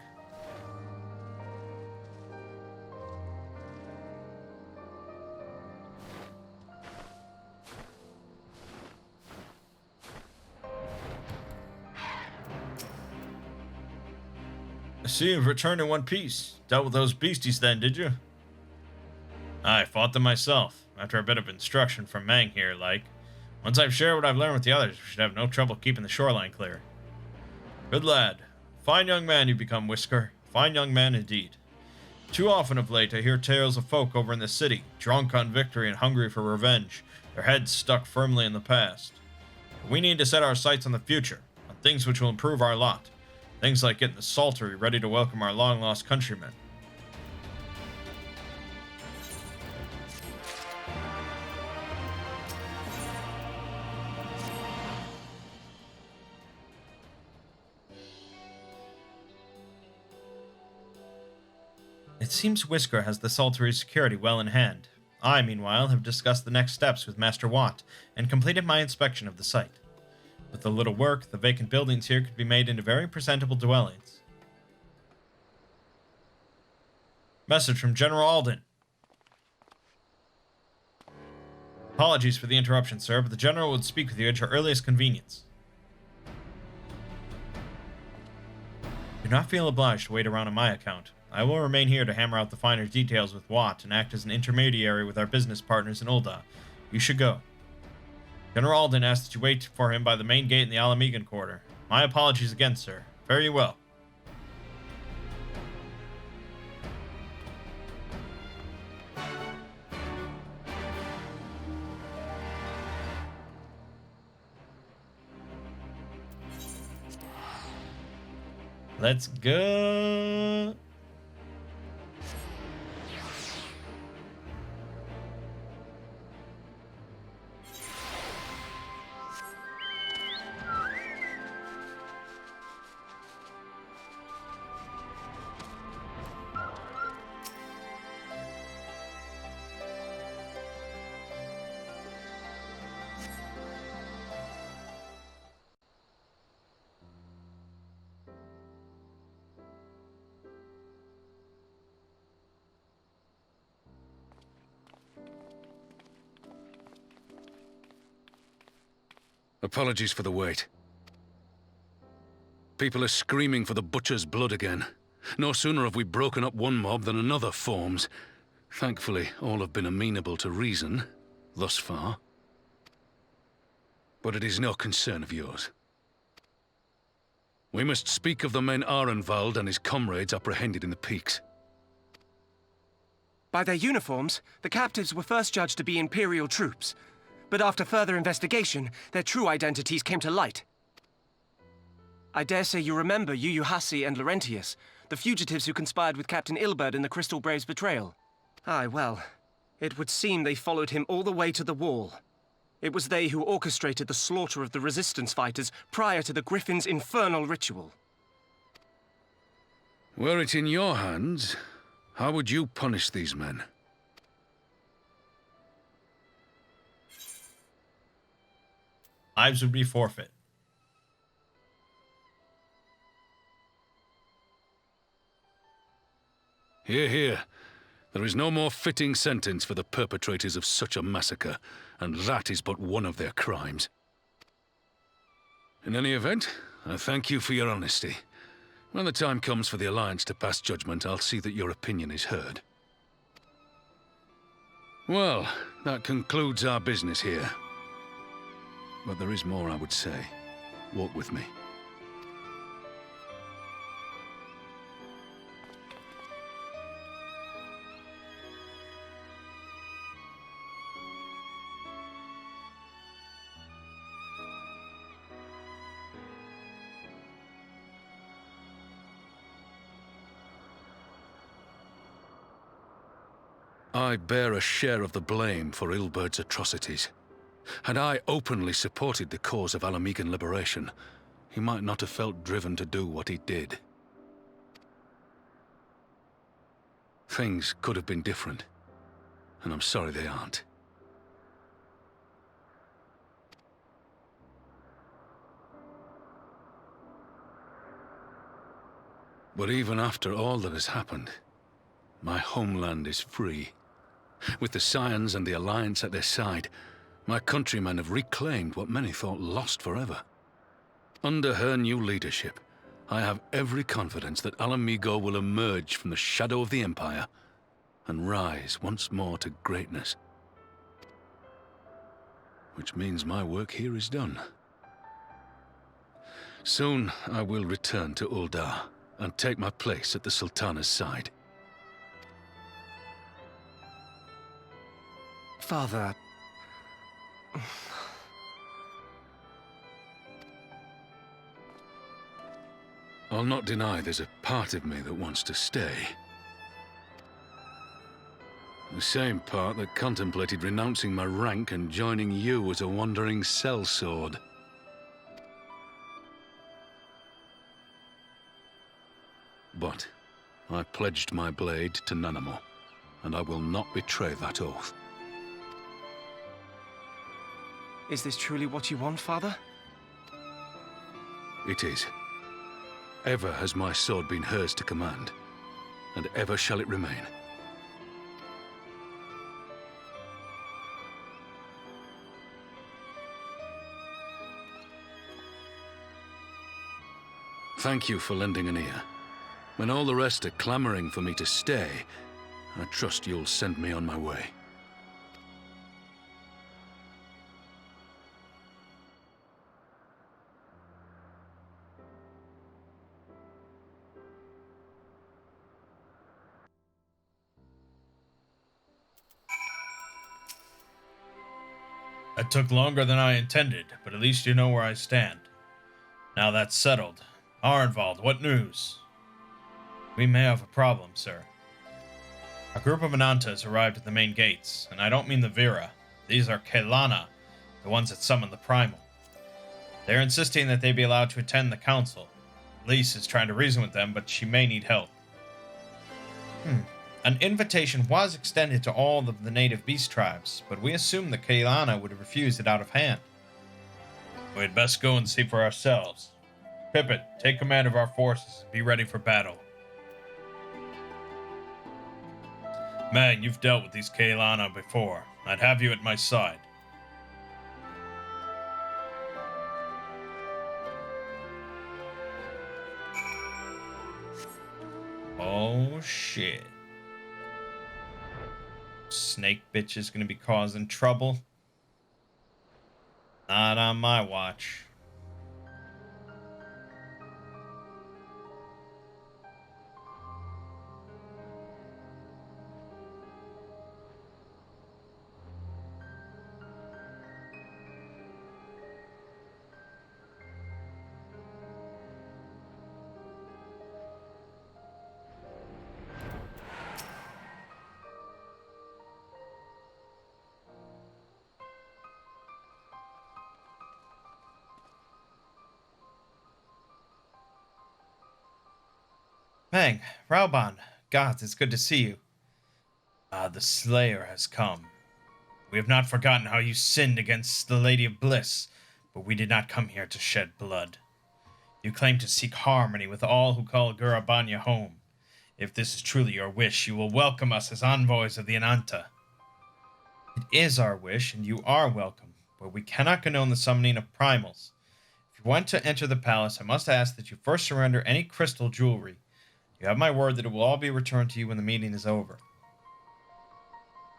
I see you've returned in one piece. Dealt with those beasties then, did you? I fought them myself, after a bit of instruction from Mangg here, like. Once I've shared what I've learned with the others, we should have no trouble keeping the shoreline clear. Good lad. Fine young man you become, Whisker. Fine young man indeed. Too often of late I hear tales of folk over in the city, drunk on victory and hungry for revenge, their heads stuck firmly in the past. But we need to set our sights on the future, on things which will improve our lot. Things like getting the Saltery ready to welcome our long-lost countrymen. It seems Whisker has the Saltery's security well in hand. I, meanwhile, have discussed the next steps with Master Watt and completed my inspection of the site. With a little work, the vacant buildings here could be made into very presentable dwellings. Message from General Alden. Apologies for the interruption, sir, but the General would speak with you at your earliest convenience. Do not feel obliged to wait around on my account. I will remain here to hammer out the finer details with Watt and act as an intermediary with our business partners in Ul'dah. You should go. General Alden asked that you wait for him by the main gate in the Alamigan quarter. My apologies again, sir. Fare you well. Let's go. Apologies for the wait. People are screaming for the butcher's blood again. No sooner have we broken up one mob than another forms. Thankfully, all have been amenable to reason, thus far. But it is no concern of yours. We must speak of the men Arenvald and his comrades apprehended in the peaks. By their uniforms, the captives were first judged to be Imperial troops. But after further investigation, their true identities came to light. I dare say you remember Yuyuhasi and Laurentius, the fugitives who conspired with Captain Ilberd in the Crystal Brave's betrayal. Aye, well, it would seem they followed him all the way to the wall. It was they who orchestrated the slaughter of the resistance fighters prior to the Griffin's infernal ritual. Were it in your hands, how would you punish these men? Lives would be forfeit. Hear, hear. There is no more fitting sentence for the perpetrators of such a massacre, and that is but one of their crimes. In any event, I thank you for your honesty. When the time comes for the Alliance to pass judgment, I'll see that your opinion is heard. Well, that concludes our business here. But there is more I would say. Walk with me. I bear a share of the blame for Ilbert's atrocities. Had I openly supported the cause of Alamegan liberation, he might not have felt driven to do what he did. Things could have been different, and I'm sorry they aren't. But even after all that has happened, my homeland is free. With the Scions and the Alliance at their side, my countrymen have reclaimed what many thought lost forever. Under her new leadership, I have every confidence that Alamigo will emerge from the shadow of the Empire and rise once more to greatness. Which means my work here is done. Soon I will return to Uldar and take my place at the Sultana's side. Father... I'll not deny there's a part of me that wants to stay. The same part that contemplated renouncing my rank and joining you as a wandering sellsword. But I pledged my blade to Nanamo, and I will not betray that oath. Is this truly what you want, Father? It is. Ever has my sword been hers to command, and ever shall it remain. Thank you for lending an ear. When all the rest are clamoring for me to stay, I trust you'll send me on my way. That took longer than I intended, but at least you know where I stand. Now that's settled. Arnvald, what news? We may have a problem, sir. A group of Anantas arrived at the main gates, and I don't mean the Vera. These are Kelana, the ones that summoned the Primal. They're insisting that they be allowed to attend the council. Lise is trying to reason with them, but she may need help. An invitation was extended to all of the native beast tribes, but we assumed that Kelana would have refused it out of hand. We'd best go and see for ourselves. Pippin, take command of our forces and be ready for battle. Mangg, you've dealt with these Kelana before. I'd have you at my side. Oh shit. Snake bitch is gonna be causing trouble. Not on my watch. Mangg, Rauban, gods, it's good to see you. The Slayer has come. We have not forgotten how you sinned against the Lady of Bliss, But we did not come here to shed blood. You claim to seek harmony with all who call Gurabanya home. If this is truly your wish, you will welcome us as envoys of the Ananta. It is our wish, and you are welcome, but we cannot condone the summoning of primals. If you want to enter the palace, I must ask that you first surrender any crystal jewelry. You have my word that it will all be returned to you when the meeting is over.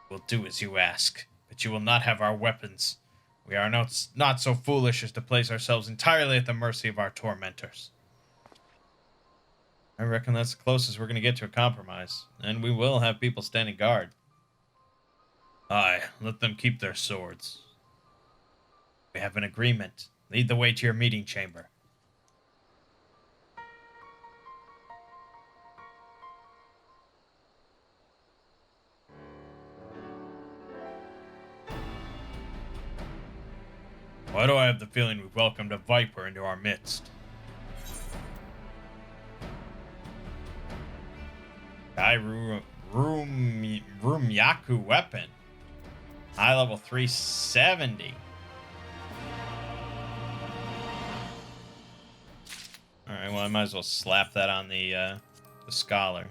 We'll do as you ask, but you will not have our weapons. We are not so foolish as to place ourselves entirely at the mercy of our tormentors. I reckon that's the closest we're going to get to a compromise, and we will have people standing guard. Aye, let them keep their swords. We have an agreement. Lead the way to your meeting chamber. Why do I have the feeling we've welcomed a viper into our midst? Rumyaku weapon. High level 370. Alright, well I might as well slap that on the scholar.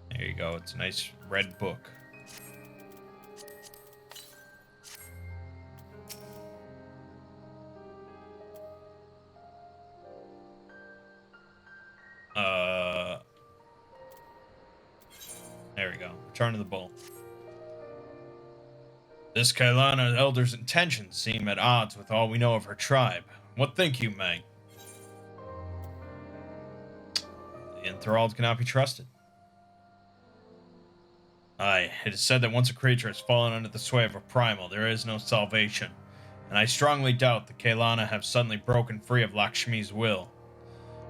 There you go, it's a nice red book. There we go. Return to the Bull. This Kailana elder's intentions seem at odds with all we know of her tribe. What think you, Mangg? The enthralled cannot be trusted. Aye, it is said that once a creature has fallen under the sway of a primal, there is no salvation, and I strongly doubt the Kailana have suddenly broken free of Lakshmi's will.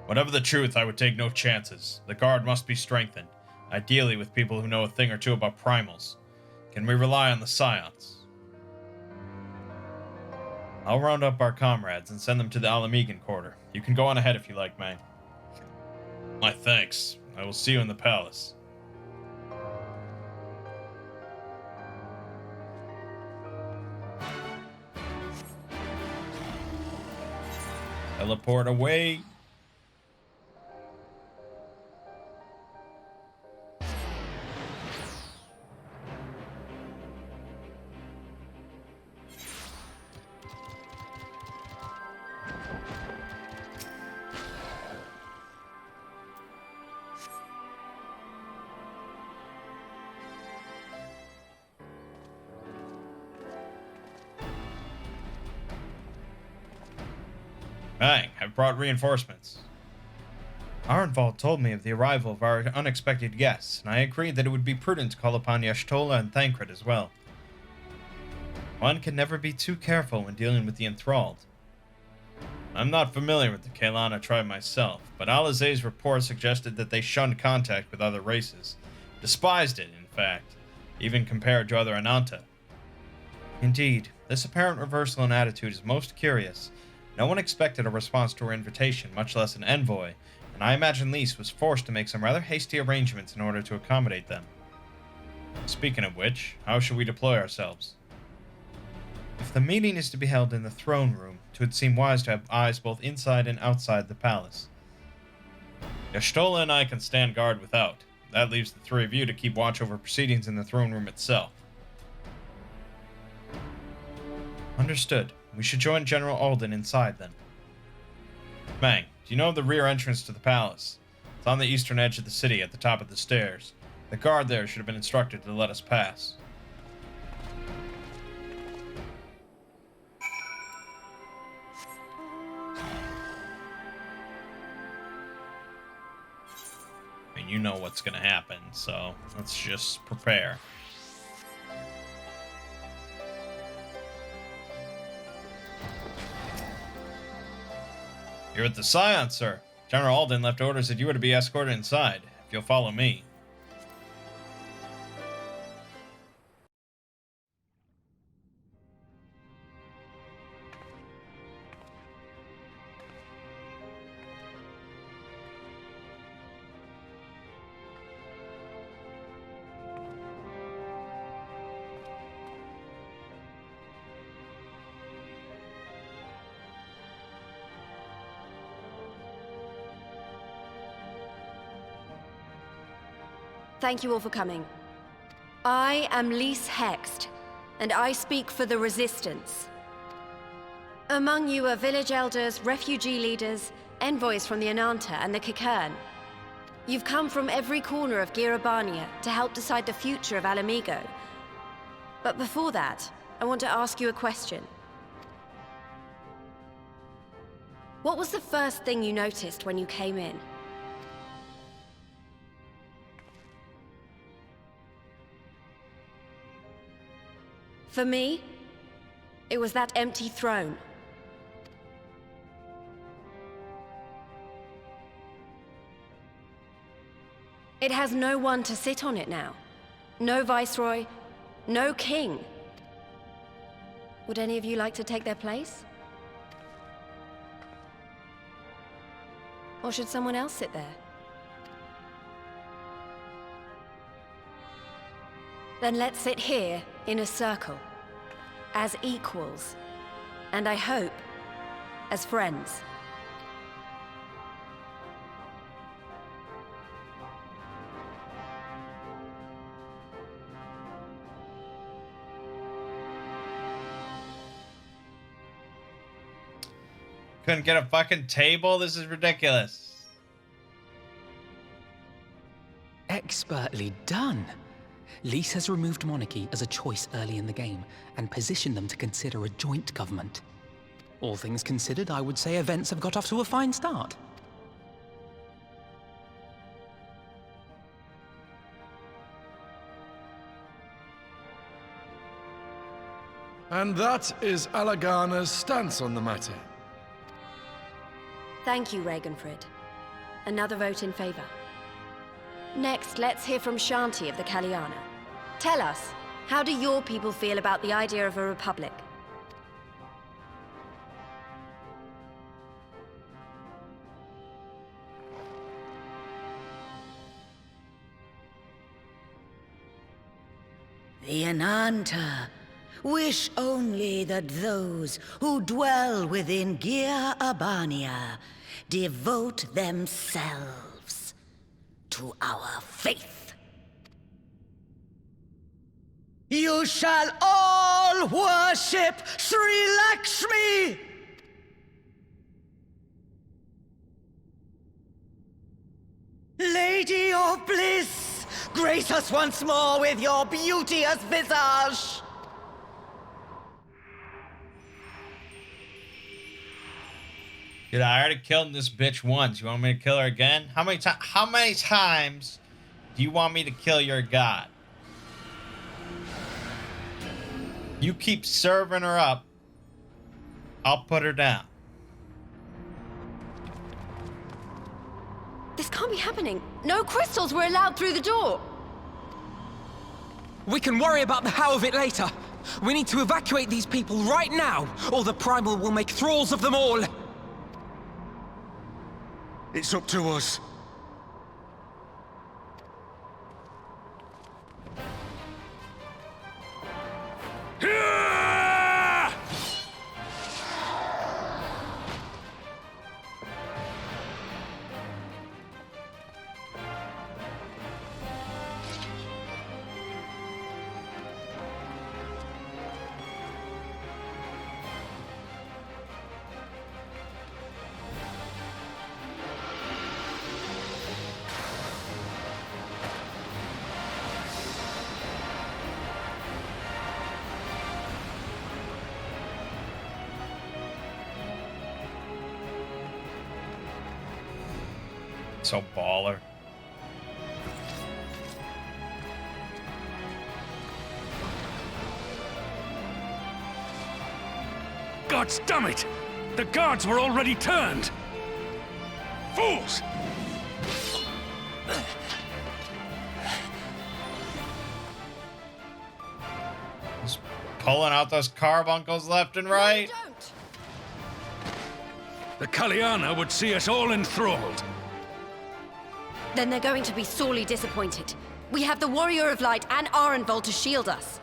Whatever the truth, I would take no chances. The guard must be strengthened, ideally with people who know a thing or two about primals. Can we rely on the scions? I'll round up our comrades and send them to the Alamegan quarter. You can go on ahead if you like, Mangg. My thanks. I will see you in the palace. Teleport away. Mangg, I've brought reinforcements. Arenvald told me of the arrival of our unexpected guests, and I agreed that it would be prudent to call upon Y'shtola and Thancred as well. One can never be too careful when dealing with the enthralled. I'm not familiar with the Kailana tribe myself, but Alizé's report suggested that they shunned contact with other races. Despised it, in fact, even compared to other Ananta. Indeed, this apparent reversal in attitude is most curious. No one expected a response to her invitation, much less an envoy, and I imagine Lise was forced to make some rather hasty arrangements in order to accommodate them. Speaking of which, how should we deploy ourselves? If the meeting is to be held in the throne room, it would seem wise to have eyes both inside and outside the palace. Y'shtola and I can stand guard without. That leaves the three of you to keep watch over proceedings in the throne room itself. Understood. We should join General Alden inside, then. Mangg, do you know of the rear entrance to the palace? It's on the eastern edge of the city, at the top of the stairs. The guard there should have been instructed to let us pass. I mean, you know what's gonna happen, so let's just prepare. You're at the Scion, sir. General Alden left orders that you were to be escorted inside, if you'll follow me. thank you all for coming. I am Lys Hext, and I speak for the Resistance. Among you are village elders, refugee leaders, envoys from the Ananta and the Kikern. You've come from every corner of Girabania to help decide the future of Alamigo. But before that, I want to ask you a question. What was the first thing you noticed when you came in? For me, it was that empty throne. It has no one to sit on it now. No viceroy, no king. Would any of you like to take their place? Or should someone else sit there? Then let's sit here in a circle, as equals, and I hope, as friends. Couldn't get a fucking table? This is ridiculous. Expertly done. Lys has removed monarchy as a choice early in the game and positioned them to consider a joint government. All things considered, I would say events have got off to a fine start. And that is Alagana's stance on the matter. Thank you, Ragenfrid. Another vote in favor. Next, let's hear from Shanti of the Kaliana. Tell us, how do your people feel about the idea of a republic? The Ananta wish only that those who dwell within Gir Abania devote themselves to our faith. You shall all worship Sri Lakshmi! Lady of Bliss, grace us once more with your beauteous visage! Dude, I already killed this bitch once. You want me to kill her again? How many times do you want me to kill your god? You keep serving her up, I'll put her down. This can't be happening. No crystals were allowed through the door. We can worry about the how of it later. We need to evacuate these people right now, or the Primal will make thralls of them all. It's up to us. So baller. Gods damn it! The guards were already turned! Fools! Just pulling out those carbuncles left and right. No, don't! The Kaliana would see us all enthralled. Then they're going to be sorely disappointed. We have the Warrior of Light and Arenvold to shield us.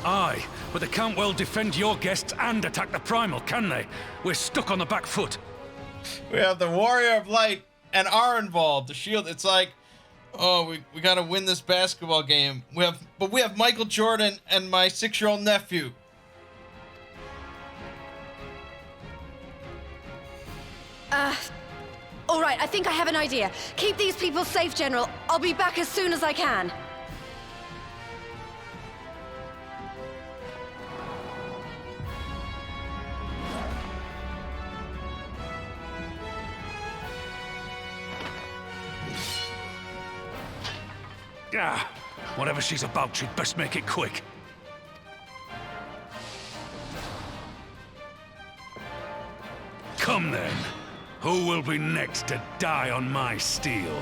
Aye, but they can't well defend your guests and attack the Primal, can they? We're stuck on the back foot. We have the Warrior of Light and Arenvold to shield. It's like Oh, we gotta win this basketball game. But we have Michael Jordan and my 6-year-old nephew. All right, I think I have an idea. Keep these people safe, General. I'll be back as soon as I can. Ah, whatever she's about, she'd best make it quick. Come then. Who will be next to die on my steel?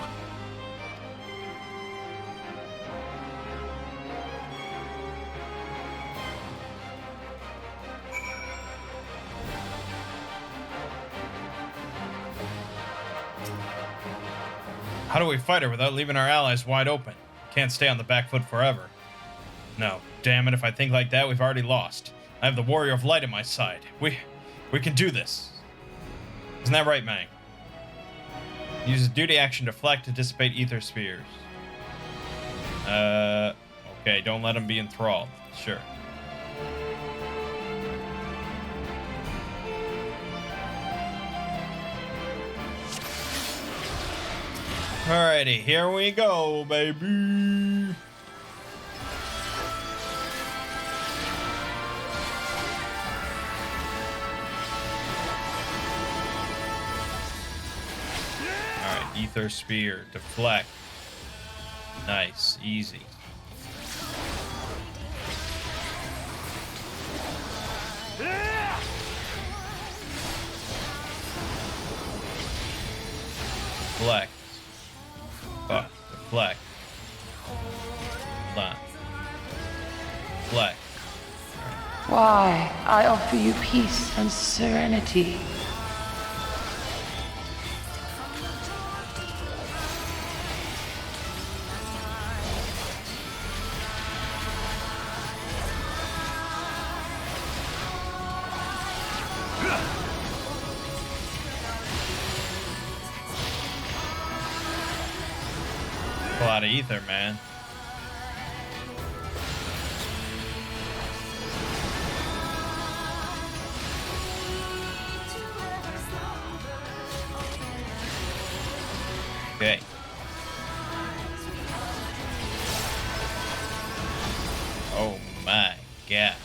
How do we fight her without leaving our allies wide open? Can't stay on the back foot forever. No, damn it, if I think like that, we've already lost. I have the Warrior of Light at my side. We can do this. Isn't that right, Mangg? Use a duty action to deflect to dissipate ether spheres. Okay, don't let him be enthralled. Sure. Alrighty, here we go, baby. Alright, ether sphere, deflect. Nice, easy. Deflect. Fuck. Deflect. Hold on. Deflect. Why, I offer you peace and serenity. A lot of ether, man. Okay. Oh my god.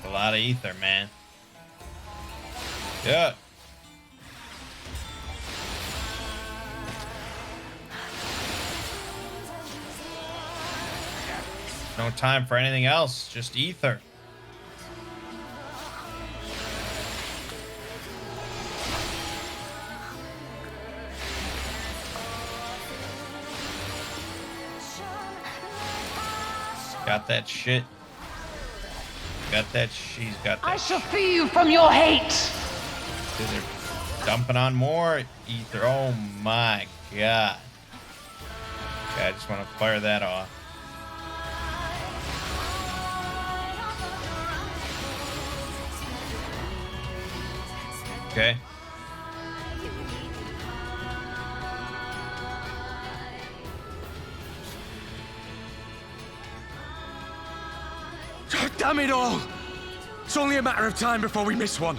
A lot of ether, man. Yeah. No time for anything else, just ether. Got that shit. Got that. She's got that. I shall free you from your hate. Dude, they're dumping on more ether. Oh my god. Okay, I just want to fire that off. Okay. Damn it all! It's only a matter of time before we miss one.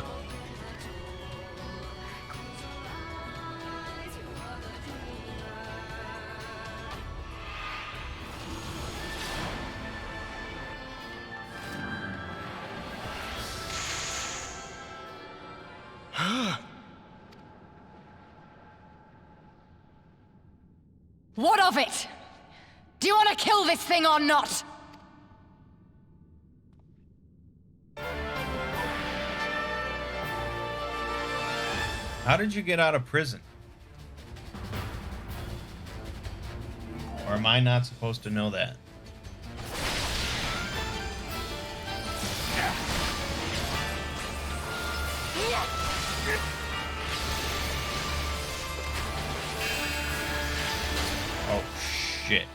What of it? Do you want to kill this thing or not? How did you get out of prison? Or am I not supposed to know that? Oh, shit.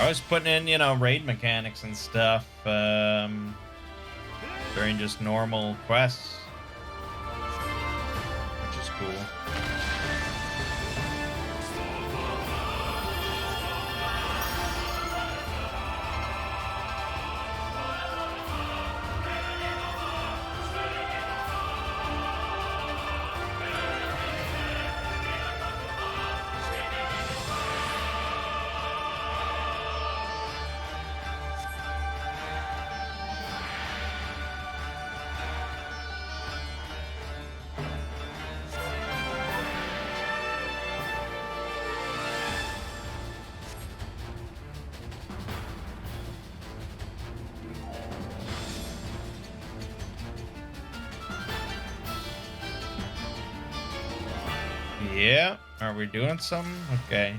I was putting in, you know, raid mechanics and stuff during just normal quests, which is cool. Yeah, are we doing something? Okay.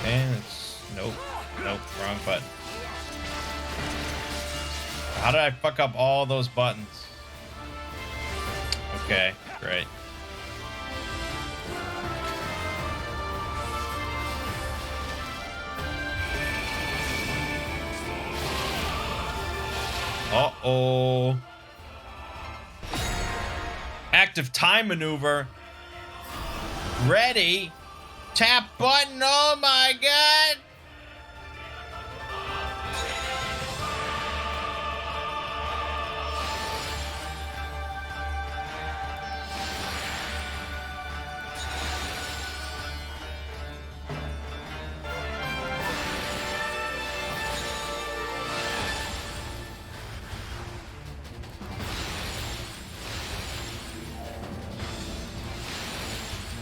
And it's nope, wrong button. How did I fuck up all those buttons? Okay, great. Uh-oh. Active time maneuver. Ready. Tap button. Oh my god.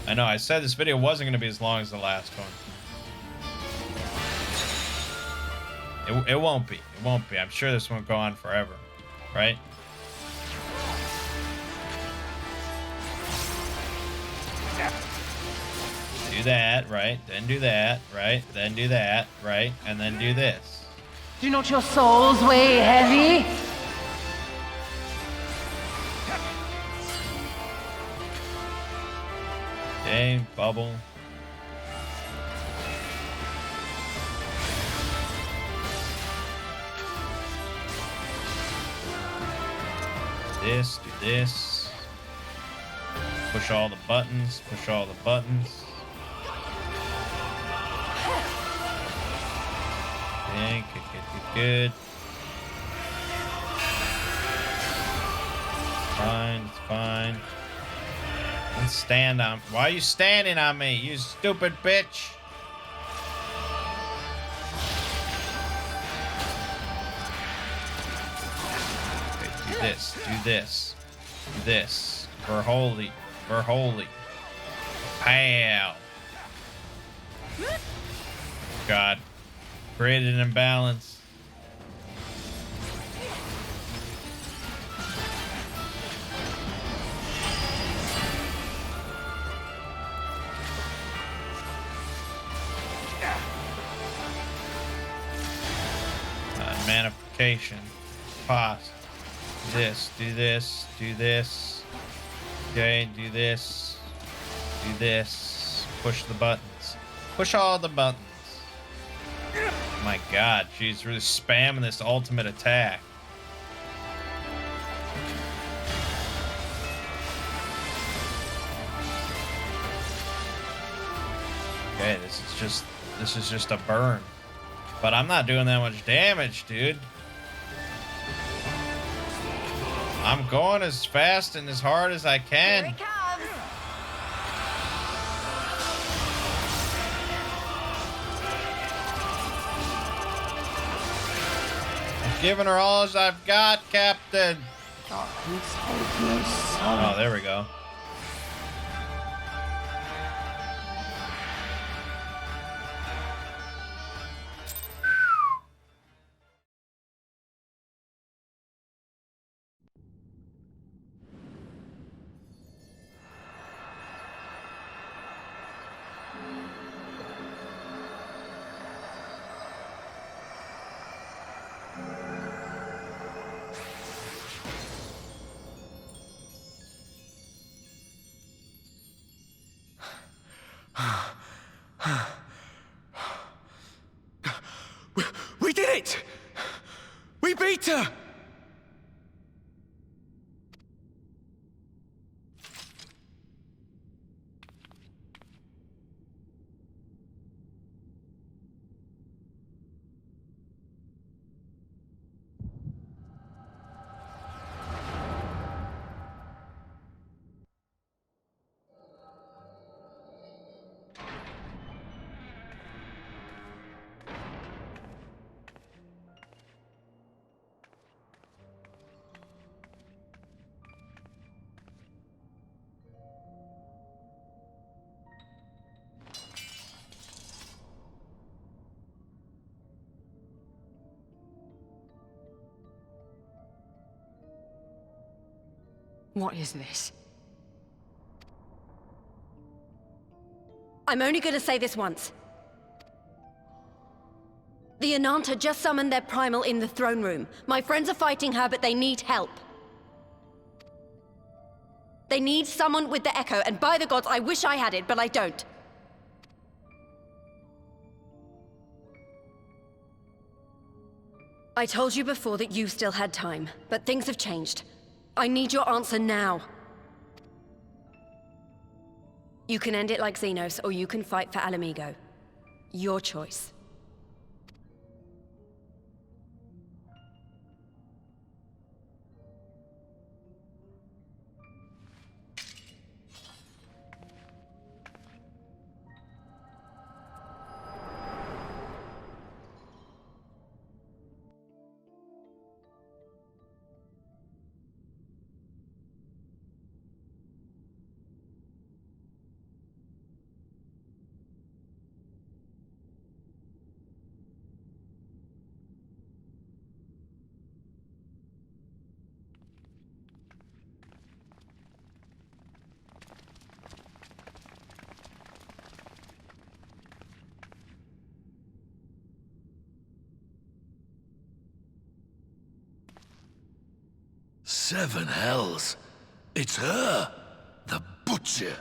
I know, I said this video wasn't going to be as long as the last one. It won't be. It won't be. I'm sure this won't go on forever. Right? Do that, right? Then do that, right? Then do that, right? And then do this. Do not your souls weigh heavy? Okay, bubble. Do this. Push all the buttons, push all the buttons. Okay, good. Fine, it's fine. Don't stand on. Why are you standing on me, you stupid bitch? Okay, do this. Do this. We're holy. Pow. God. Created an imbalance. Manification. Pause. Do this. Okay, do this. Push the buttons. Push all the buttons. My god, she's really spamming this ultimate attack. Okay, this is just a burn. But I'm not doing that much damage, dude. I'm going as fast and as hard as I can. Here it comes. I'm giving her all as I've got, Captain. Darkness hold no sorrow. Oh, there we go. We did it! We beat her! What is this? I'm only gonna say this once. The Ananta just summoned their primal in the throne room. My friends are fighting her, but they need help. They need someone with the Echo, and by the gods, I wish I had it, but I don't. I told you before that you still had time, but things have changed. I need your answer now. You can end it like Xenos, or you can fight for Alamigo. Your choice. Seven hells. It's her, the Butcher.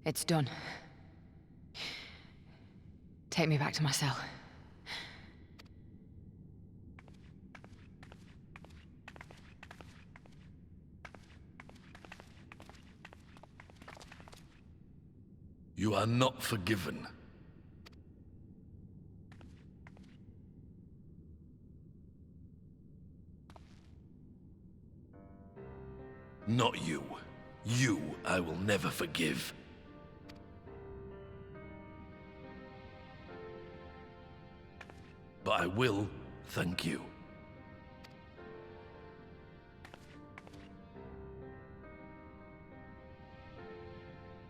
It's done. Take me back to my cell. You are not forgiven. Not you. You I will never forgive. But I will thank you.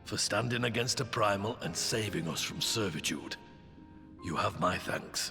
For standing against a primal and saving us from servitude. You have my thanks.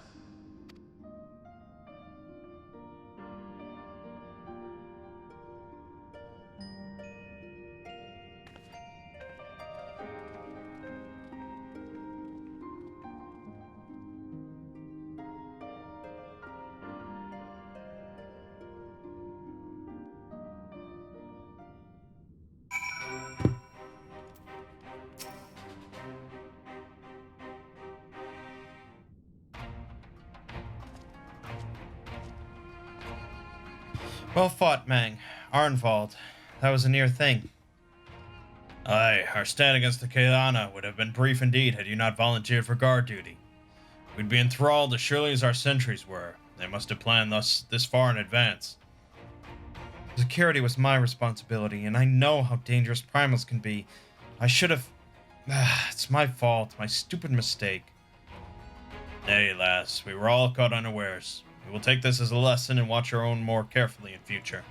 Well fought, Mangg. Arnvald. That was a near thing. Aye, our stand against the Kailana would have been brief indeed had you not volunteered for guard duty. We'd be enthralled as surely as our sentries were. They must have planned this far in advance. Security was my responsibility, and I know how dangerous primals can be. I should have... It's my fault. My stupid mistake. Nay, lass, we were all caught unawares. We will take this as a lesson and watch our own more carefully in future.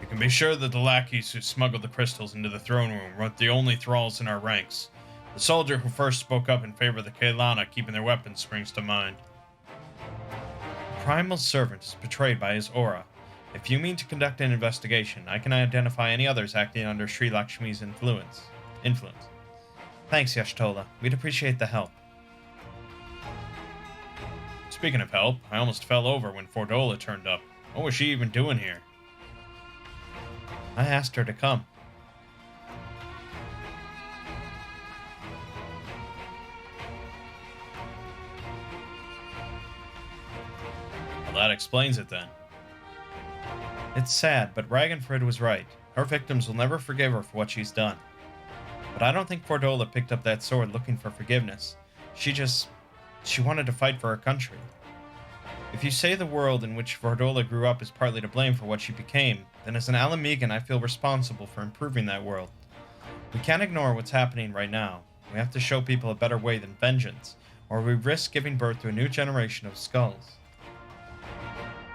You can be sure that the lackeys who smuggled the crystals into the throne room weren't the only thralls in our ranks. The soldier who first spoke up in favor of the Kaelana keeping their weapons springs to mind. The primal servant is betrayed by his aura. If you mean to conduct an investigation, I can identify any others acting under Sri Lakshmi's influence. Thanks, Y'shtola. We'd appreciate the help. Speaking of help, I almost fell over when Fordola turned up. What was she even doing here? I asked her to come. Well, that explains it then. It's sad, but Ragnfrid was right. Her victims will never forgive her for what she's done. But I don't think Fordola picked up that sword looking for forgiveness. She wanted to fight for her country. If you say the world in which Fordola grew up is partly to blame for what she became, then as an Alamegan I feel responsible for improving that world. We can't ignore what's happening right now. We have to show people a better way than vengeance, or we risk giving birth to a new generation of skulls.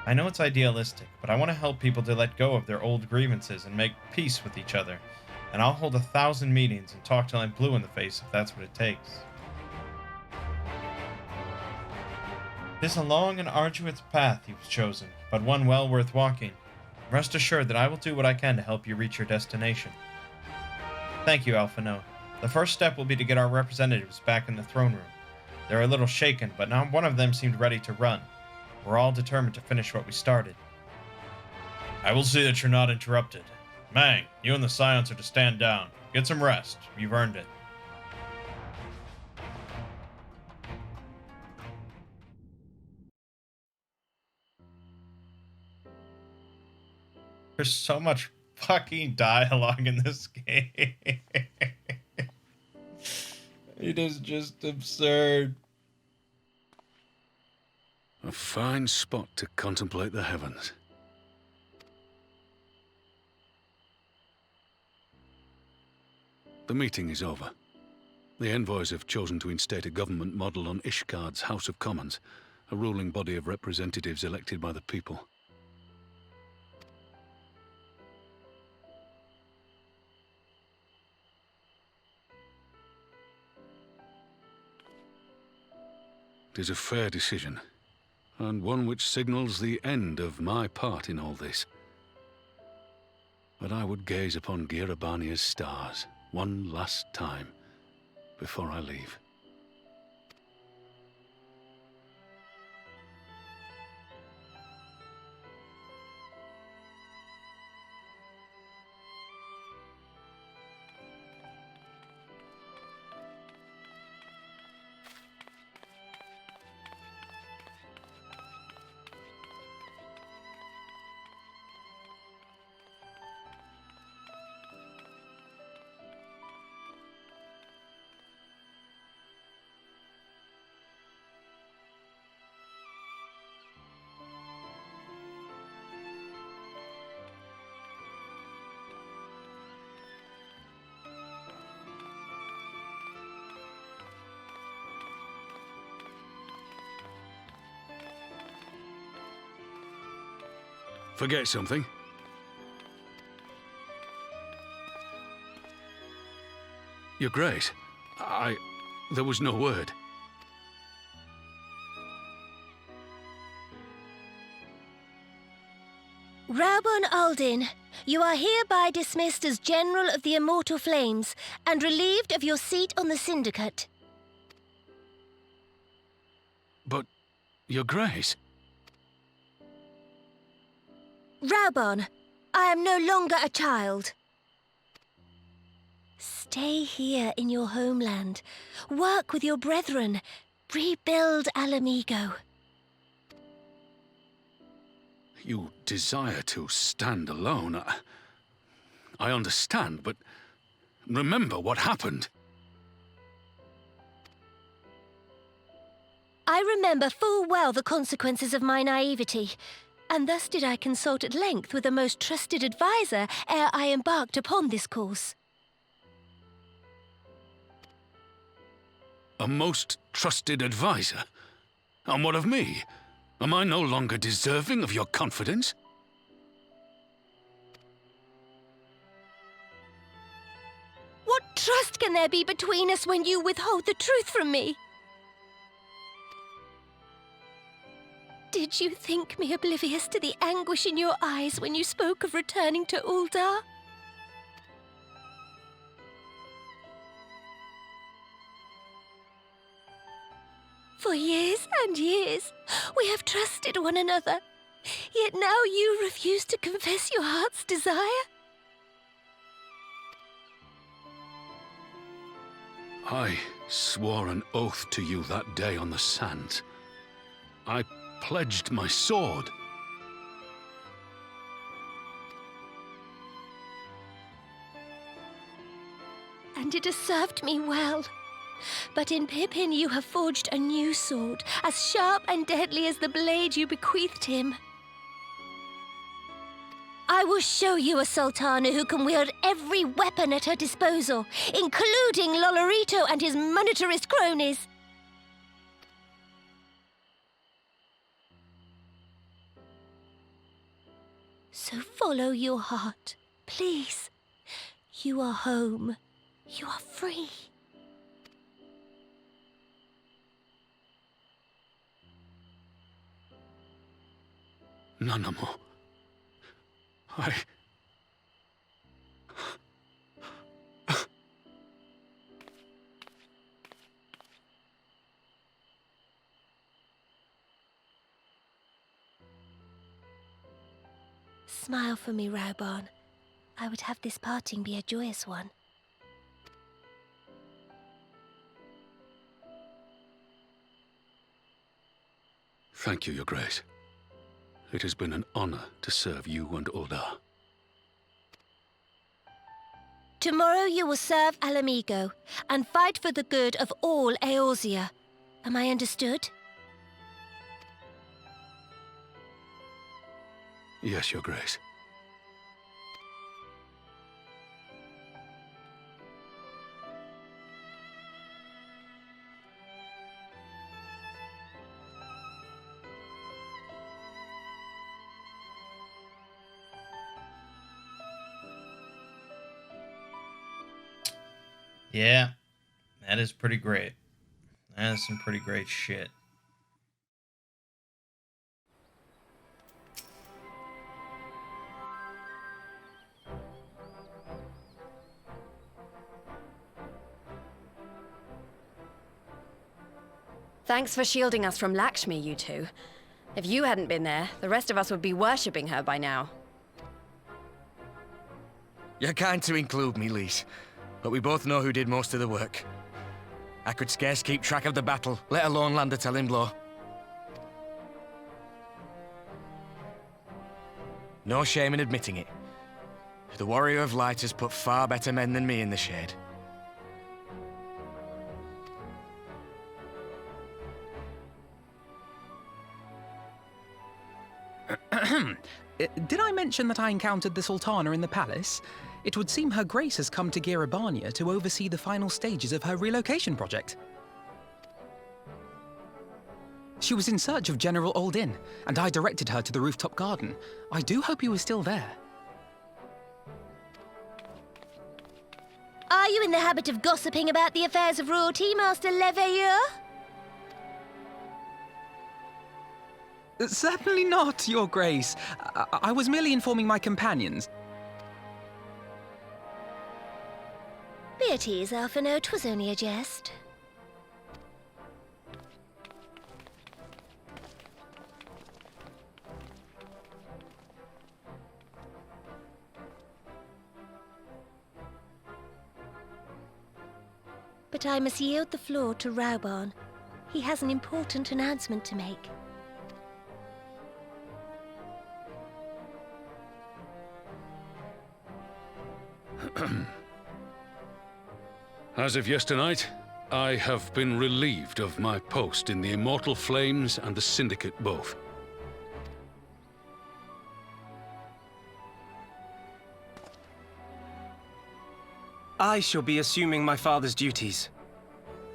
I know it's idealistic, but I want to help people to let go of their old grievances and make peace with each other. And I'll hold 1,000 meetings and talk till I'm blue in the face if that's what it takes. It is a long and arduous path you've chosen, but one well worth walking. Rest assured that I will do what I can to help you reach your destination. Thank you, Alphino. The first step will be to get our representatives back in the throne room. They're a little shaken, but not one of them seemed ready to run. We're all determined to finish what we started. I will see that you're not interrupted. Mangg, you and the Scions are to stand down. Get some rest. You've earned it. There's so much fucking dialogue in this game. It is just absurd. A fine spot to contemplate the heavens. The meeting is over. The envoys have chosen to instate a government model on Ishgard's House of Commons, a ruling body of representatives elected by the people. It is a fair decision, and one which signals the end of my part in all this. But I would gaze upon Girabania's stars one last time before I leave. Forget something? Your Grace, there was no word. Raubon Aldin, you are hereby dismissed as General of the Immortal Flames and relieved of your seat on the Syndicate. But, Your Grace... Raubon, I am no longer a child. Stay here in your homeland. Work with your brethren. Rebuild Alamigo. You desire to stand alone. I understand, but remember what happened. I remember full well the consequences of my naivety. And thus did I consult at length with a most trusted adviser ere I embarked upon this course. A most trusted advisor? And what of me? Am I no longer deserving of your confidence? What trust can there be between us when you withhold the truth from me? Did you think me oblivious to the anguish in your eyes when you spoke of returning to Uldar? For years and years, we have trusted one another, yet now you refuse to confess your heart's desire? I swore an oath to you that day on the sands. I pledged my sword. And it has served me well. But in Pippin you have forged a new sword, as sharp and deadly as the blade you bequeathed him. I will show you a Sultana who can wield every weapon at her disposal, including Lolorito and his monetarist cronies. So follow your heart, please. You are home. You are free. Nanamo. Smile for me, Raubarn. I would have this parting be a joyous one. Thank you, Your Grace. It has been an honor to serve you and Uldar. Tomorrow you will serve Alamigo and fight for the good of all Eorzea. Am I understood? Yes, Your Grace. Yeah, that is pretty great. That is some pretty great shit. Thanks for shielding us from Lakshmi, you two. If you hadn't been there, the rest of us would be worshipping her by now. You're kind to include me, Lise, but we both know who did most of the work. I could scarce keep track of the battle, let alone land a telling blow. No shame in admitting it. The Warrior of Light has put far better men than me in the shade. Did I mention that I encountered the Sultana in the palace? It would seem Her Grace has come to Girabania to oversee the final stages of her relocation project. She was in search of General Oldin, and I directed her to the rooftop garden. I do hope he was still there. Are you in the habit of gossiping about the affairs of royalty, Master Leveilleur? Certainly not, Your Grace. I was merely informing my companions. Be at ease, Alphino. 'Twas only a jest. But I must yield the floor to Raubarn. He has an important announcement to make. As of yesternight, I have been relieved of my post in the Immortal Flames and the Syndicate both. I shall be assuming my father's duties.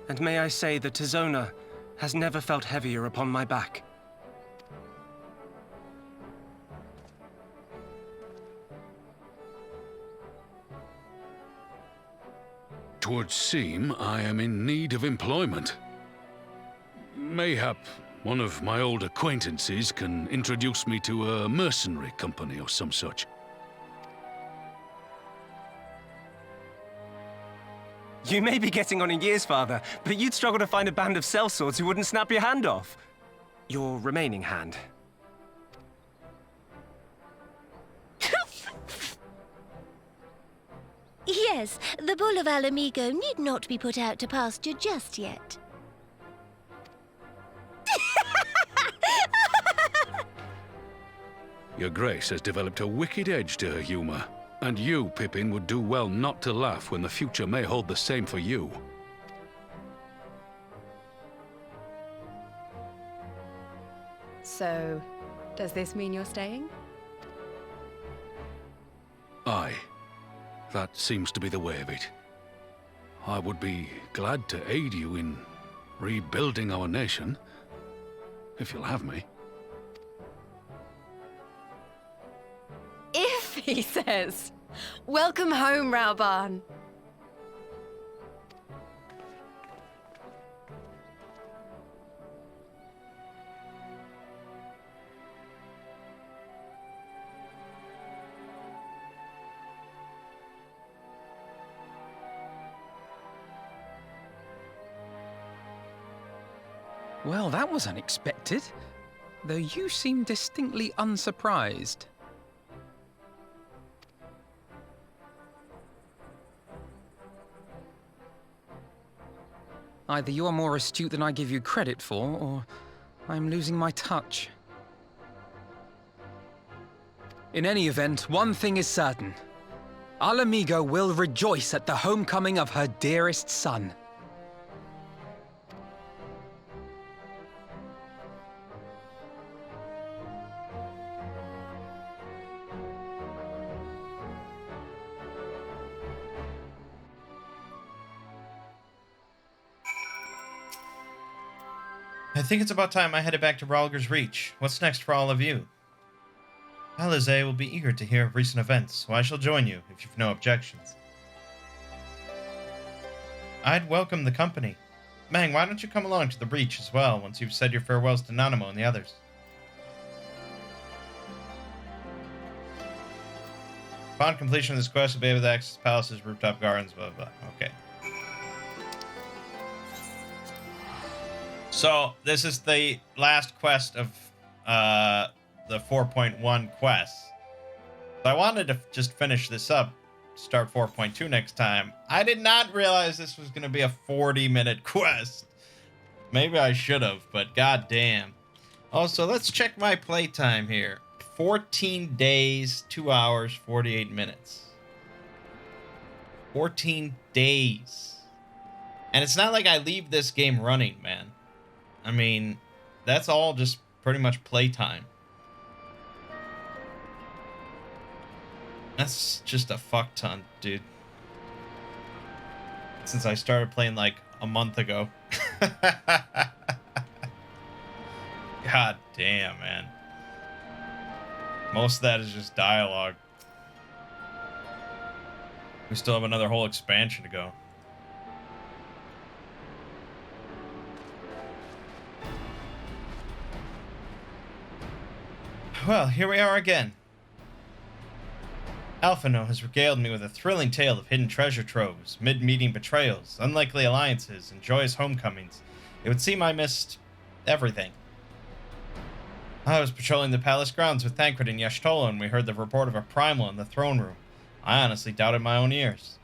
And may I say that Tizona has never felt heavier upon my back. Twould seem I am in need of employment. Mayhap one of my old acquaintances can introduce me to a mercenary company or some such. You may be getting on in years, father, but you'd struggle to find a band of sellswords who wouldn't snap your hand off. Your remaining hand. Yes, the Bull of Alamigo need not be put out to pasture just yet. Your Grace has developed a wicked edge to her humor. And you, Pippin, would do well not to laugh when the future may hold the same for you. So, does this mean you're staying? Aye. That seems to be the way of it. I would be glad to aid you in rebuilding our nation, if you'll have me. If, he says. Welcome home, Rauban. Well, that was unexpected, though you seem distinctly unsurprised. Either you are more astute than I give you credit for, or I'm losing my touch. In any event, one thing is certain. Alamigo will rejoice at the homecoming of her dearest son. I think it's about time I headed back to Ralger's Reach. What's next for all of you? Alize will be eager to hear of recent events, so I shall join you if you've no objections. I'd welcome the company. Mangg, why don't you come along to the Breach as well, once you've said your farewells to Nanamo and the others? Upon completion of this quest, you'll be able to access palaces, rooftop gardens, blah, blah, blah. Okay. So, this is the last quest of the 4.1 quest. So I wanted to just finish this up, start 4.2 next time. I did not realize this was going to be a 40-minute quest. Maybe I should have, but goddamn. Also, let's check my playtime here. 14 days, 2 hours, 48 minutes. 14 days. And it's not like I leave this game running, man. I mean, that's all just pretty much playtime. That's just a fuck ton, dude. Since I started playing like a month ago. God damn, man. Most of that is just dialogue. We still have another whole expansion to go. Well, here we are again. Alphino has regaled me with a thrilling tale of hidden treasure troves, mid-meeting betrayals, unlikely alliances, and joyous homecomings. It would seem I missed everything. I was patrolling the palace grounds with Thancred and Y'shtola when we heard the report of a primal in the throne room. I honestly doubted my own ears.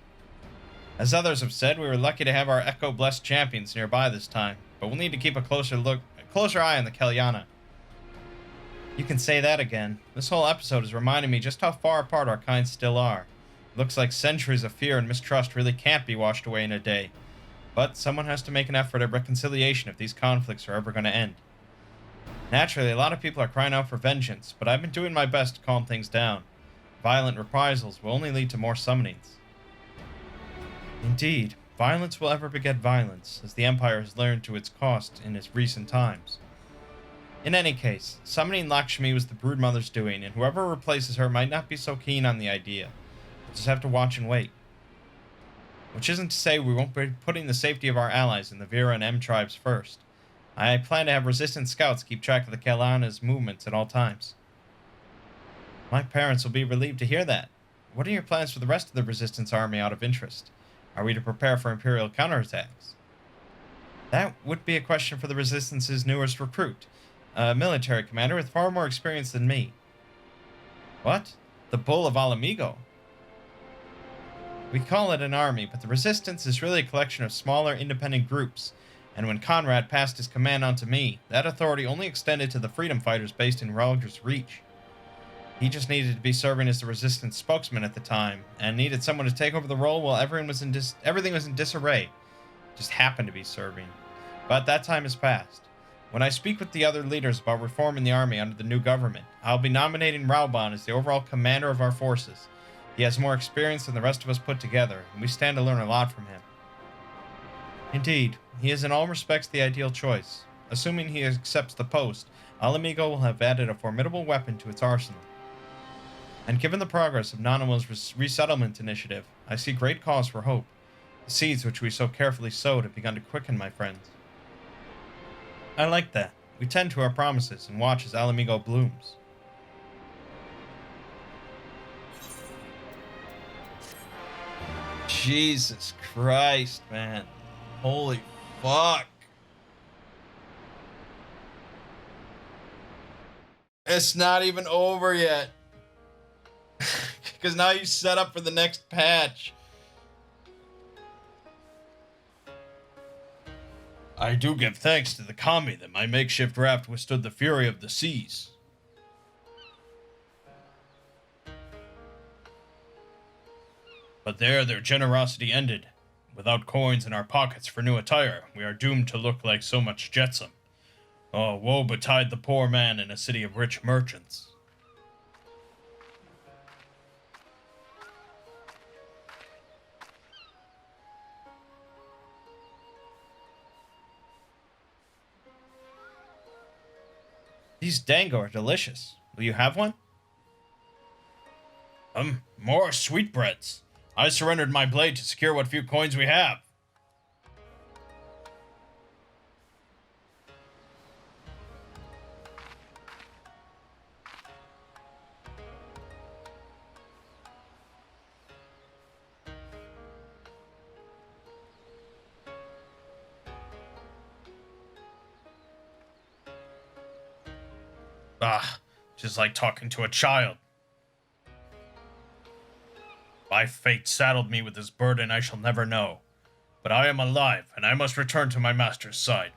As others have said, we were lucky to have our Echo-blessed champions nearby this time, but we'll need to keep a closer eye on the Kelliana. You can say that again. This whole episode has reminded me just how far apart our kinds still are. Looks like centuries of fear and mistrust really can't be washed away in a day. But someone has to make an effort at reconciliation if these conflicts are ever going to end. Naturally, a lot of people are crying out for vengeance, but I've been doing my best to calm things down. Violent reprisals will only lead to more summonings. Indeed, violence will ever beget violence, as the Empire has learned to its cost in its recent times. In any case, summoning Lakshmi was the broodmother's doing, and whoever replaces her might not be so keen on the idea. We'll just have to watch and wait. Which isn't to say we won't be putting the safety of our allies in the Vera and M tribes first. I plan to have resistance scouts keep track of the Kelowna's movements at all times. My parents will be relieved to hear that. What are your plans for the rest of the resistance army out of interest? Are we to prepare for Imperial counterattacks? That would be a question for the Resistance's newest recruit, a military commander with far more experience than me. What? The Bull of Alamigo? We call it an army, but the Resistance is really a collection of smaller, independent groups, and when Conrad passed his command on to me, that authority only extended to the freedom fighters based in Ralger's Reach. He just needed to be serving as the Resistance spokesman at the time, and needed someone to take over the role while everything was in disarray. Just happened to be serving. But that time has passed. When I speak with the other leaders about reforming the army under the new government, I'll be nominating Rauban as the overall commander of our forces. He has more experience than the rest of us put together, and we stand to learn a lot from him. Indeed, he is in all respects the ideal choice. Assuming he accepts the post, Alamigo will have added a formidable weapon to its arsenal. And given the progress of Nanamo's resettlement initiative, I see great cause for hope. The seeds which we so carefully sowed have begun to quicken, my friends. I like that. We tend to our promises and watch as Alamigo blooms. Jesus Christ, man. Holy fuck. It's not even over yet. Because now you set up for the next patch. I do give thanks to the kami that my makeshift raft withstood the fury of the seas. But there their generosity ended. Without coins in our pockets for new attire, we are doomed to look like so much jetsam. Oh, woe betide the poor man in a city of rich merchants. These dango are delicious. Will you have one? More sweetbreads. I surrendered my blade to secure what few coins we have. Just like talking to a child. My fate saddled me with this burden I shall never know. But I am alive, and I must return to my master's side.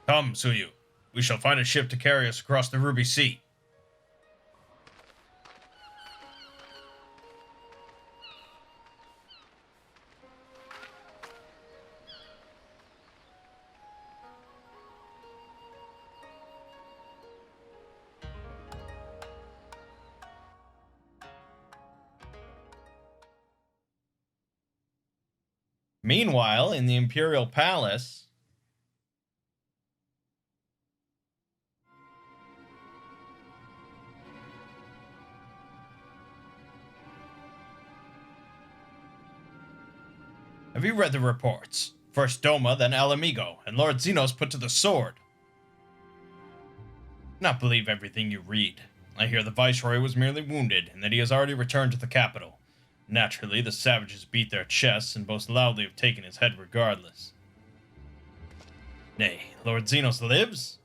Come, Suyu. We shall find a ship to carry us across the Ruby Sea. Meanwhile, in the Imperial Palace... Have you read the reports? First Doma, then Alamigo, and Lord Zenos put to the sword. Not believe everything you read. I hear the Viceroy was merely wounded, and that he has already returned to the capital. Naturally, the savages beat their chests and boast loudly of taking his head regardless. Nay, Lord Zenos lives?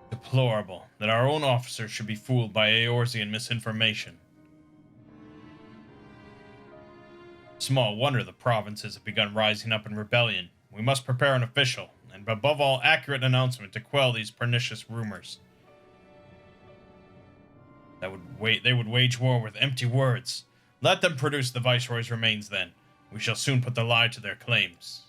Deplorable that our own officers should be fooled by Eorzean misinformation. Small wonder the provinces have begun rising up in rebellion. We must prepare an official, and above all, accurate announcement to quell these pernicious rumors. They would wage war with empty words. Let them produce the Viceroy's remains then. We shall soon put the lie to their claims.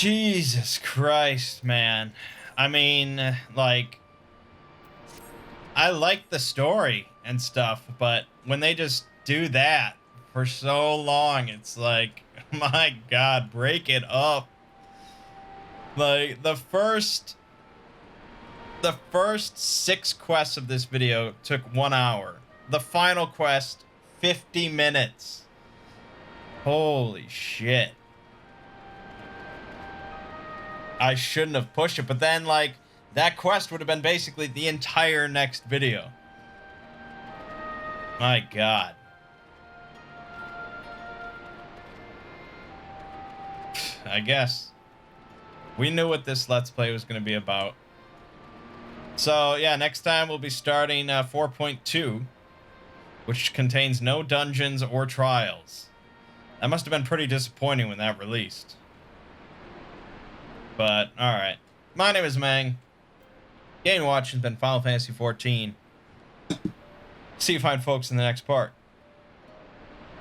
Jesus Christ, man. I mean, like, I like the story and stuff, but when they just do that for so long, it's like, my God, break it up. Like, the first 6 quests of this video took 1 hour. The final quest, 50 minutes. Holy shit. I shouldn't have pushed it, but then, like, that quest would have been basically the entire next video. My God. I guess. We knew what this Let's Play was going to be about. So, yeah, next time we'll be starting 4.2, which contains no dungeons or trials. That must have been pretty disappointing when that released. But, alright. My name is Mangg. Game watching has been Final Fantasy XIV. See you fine folks in the next part.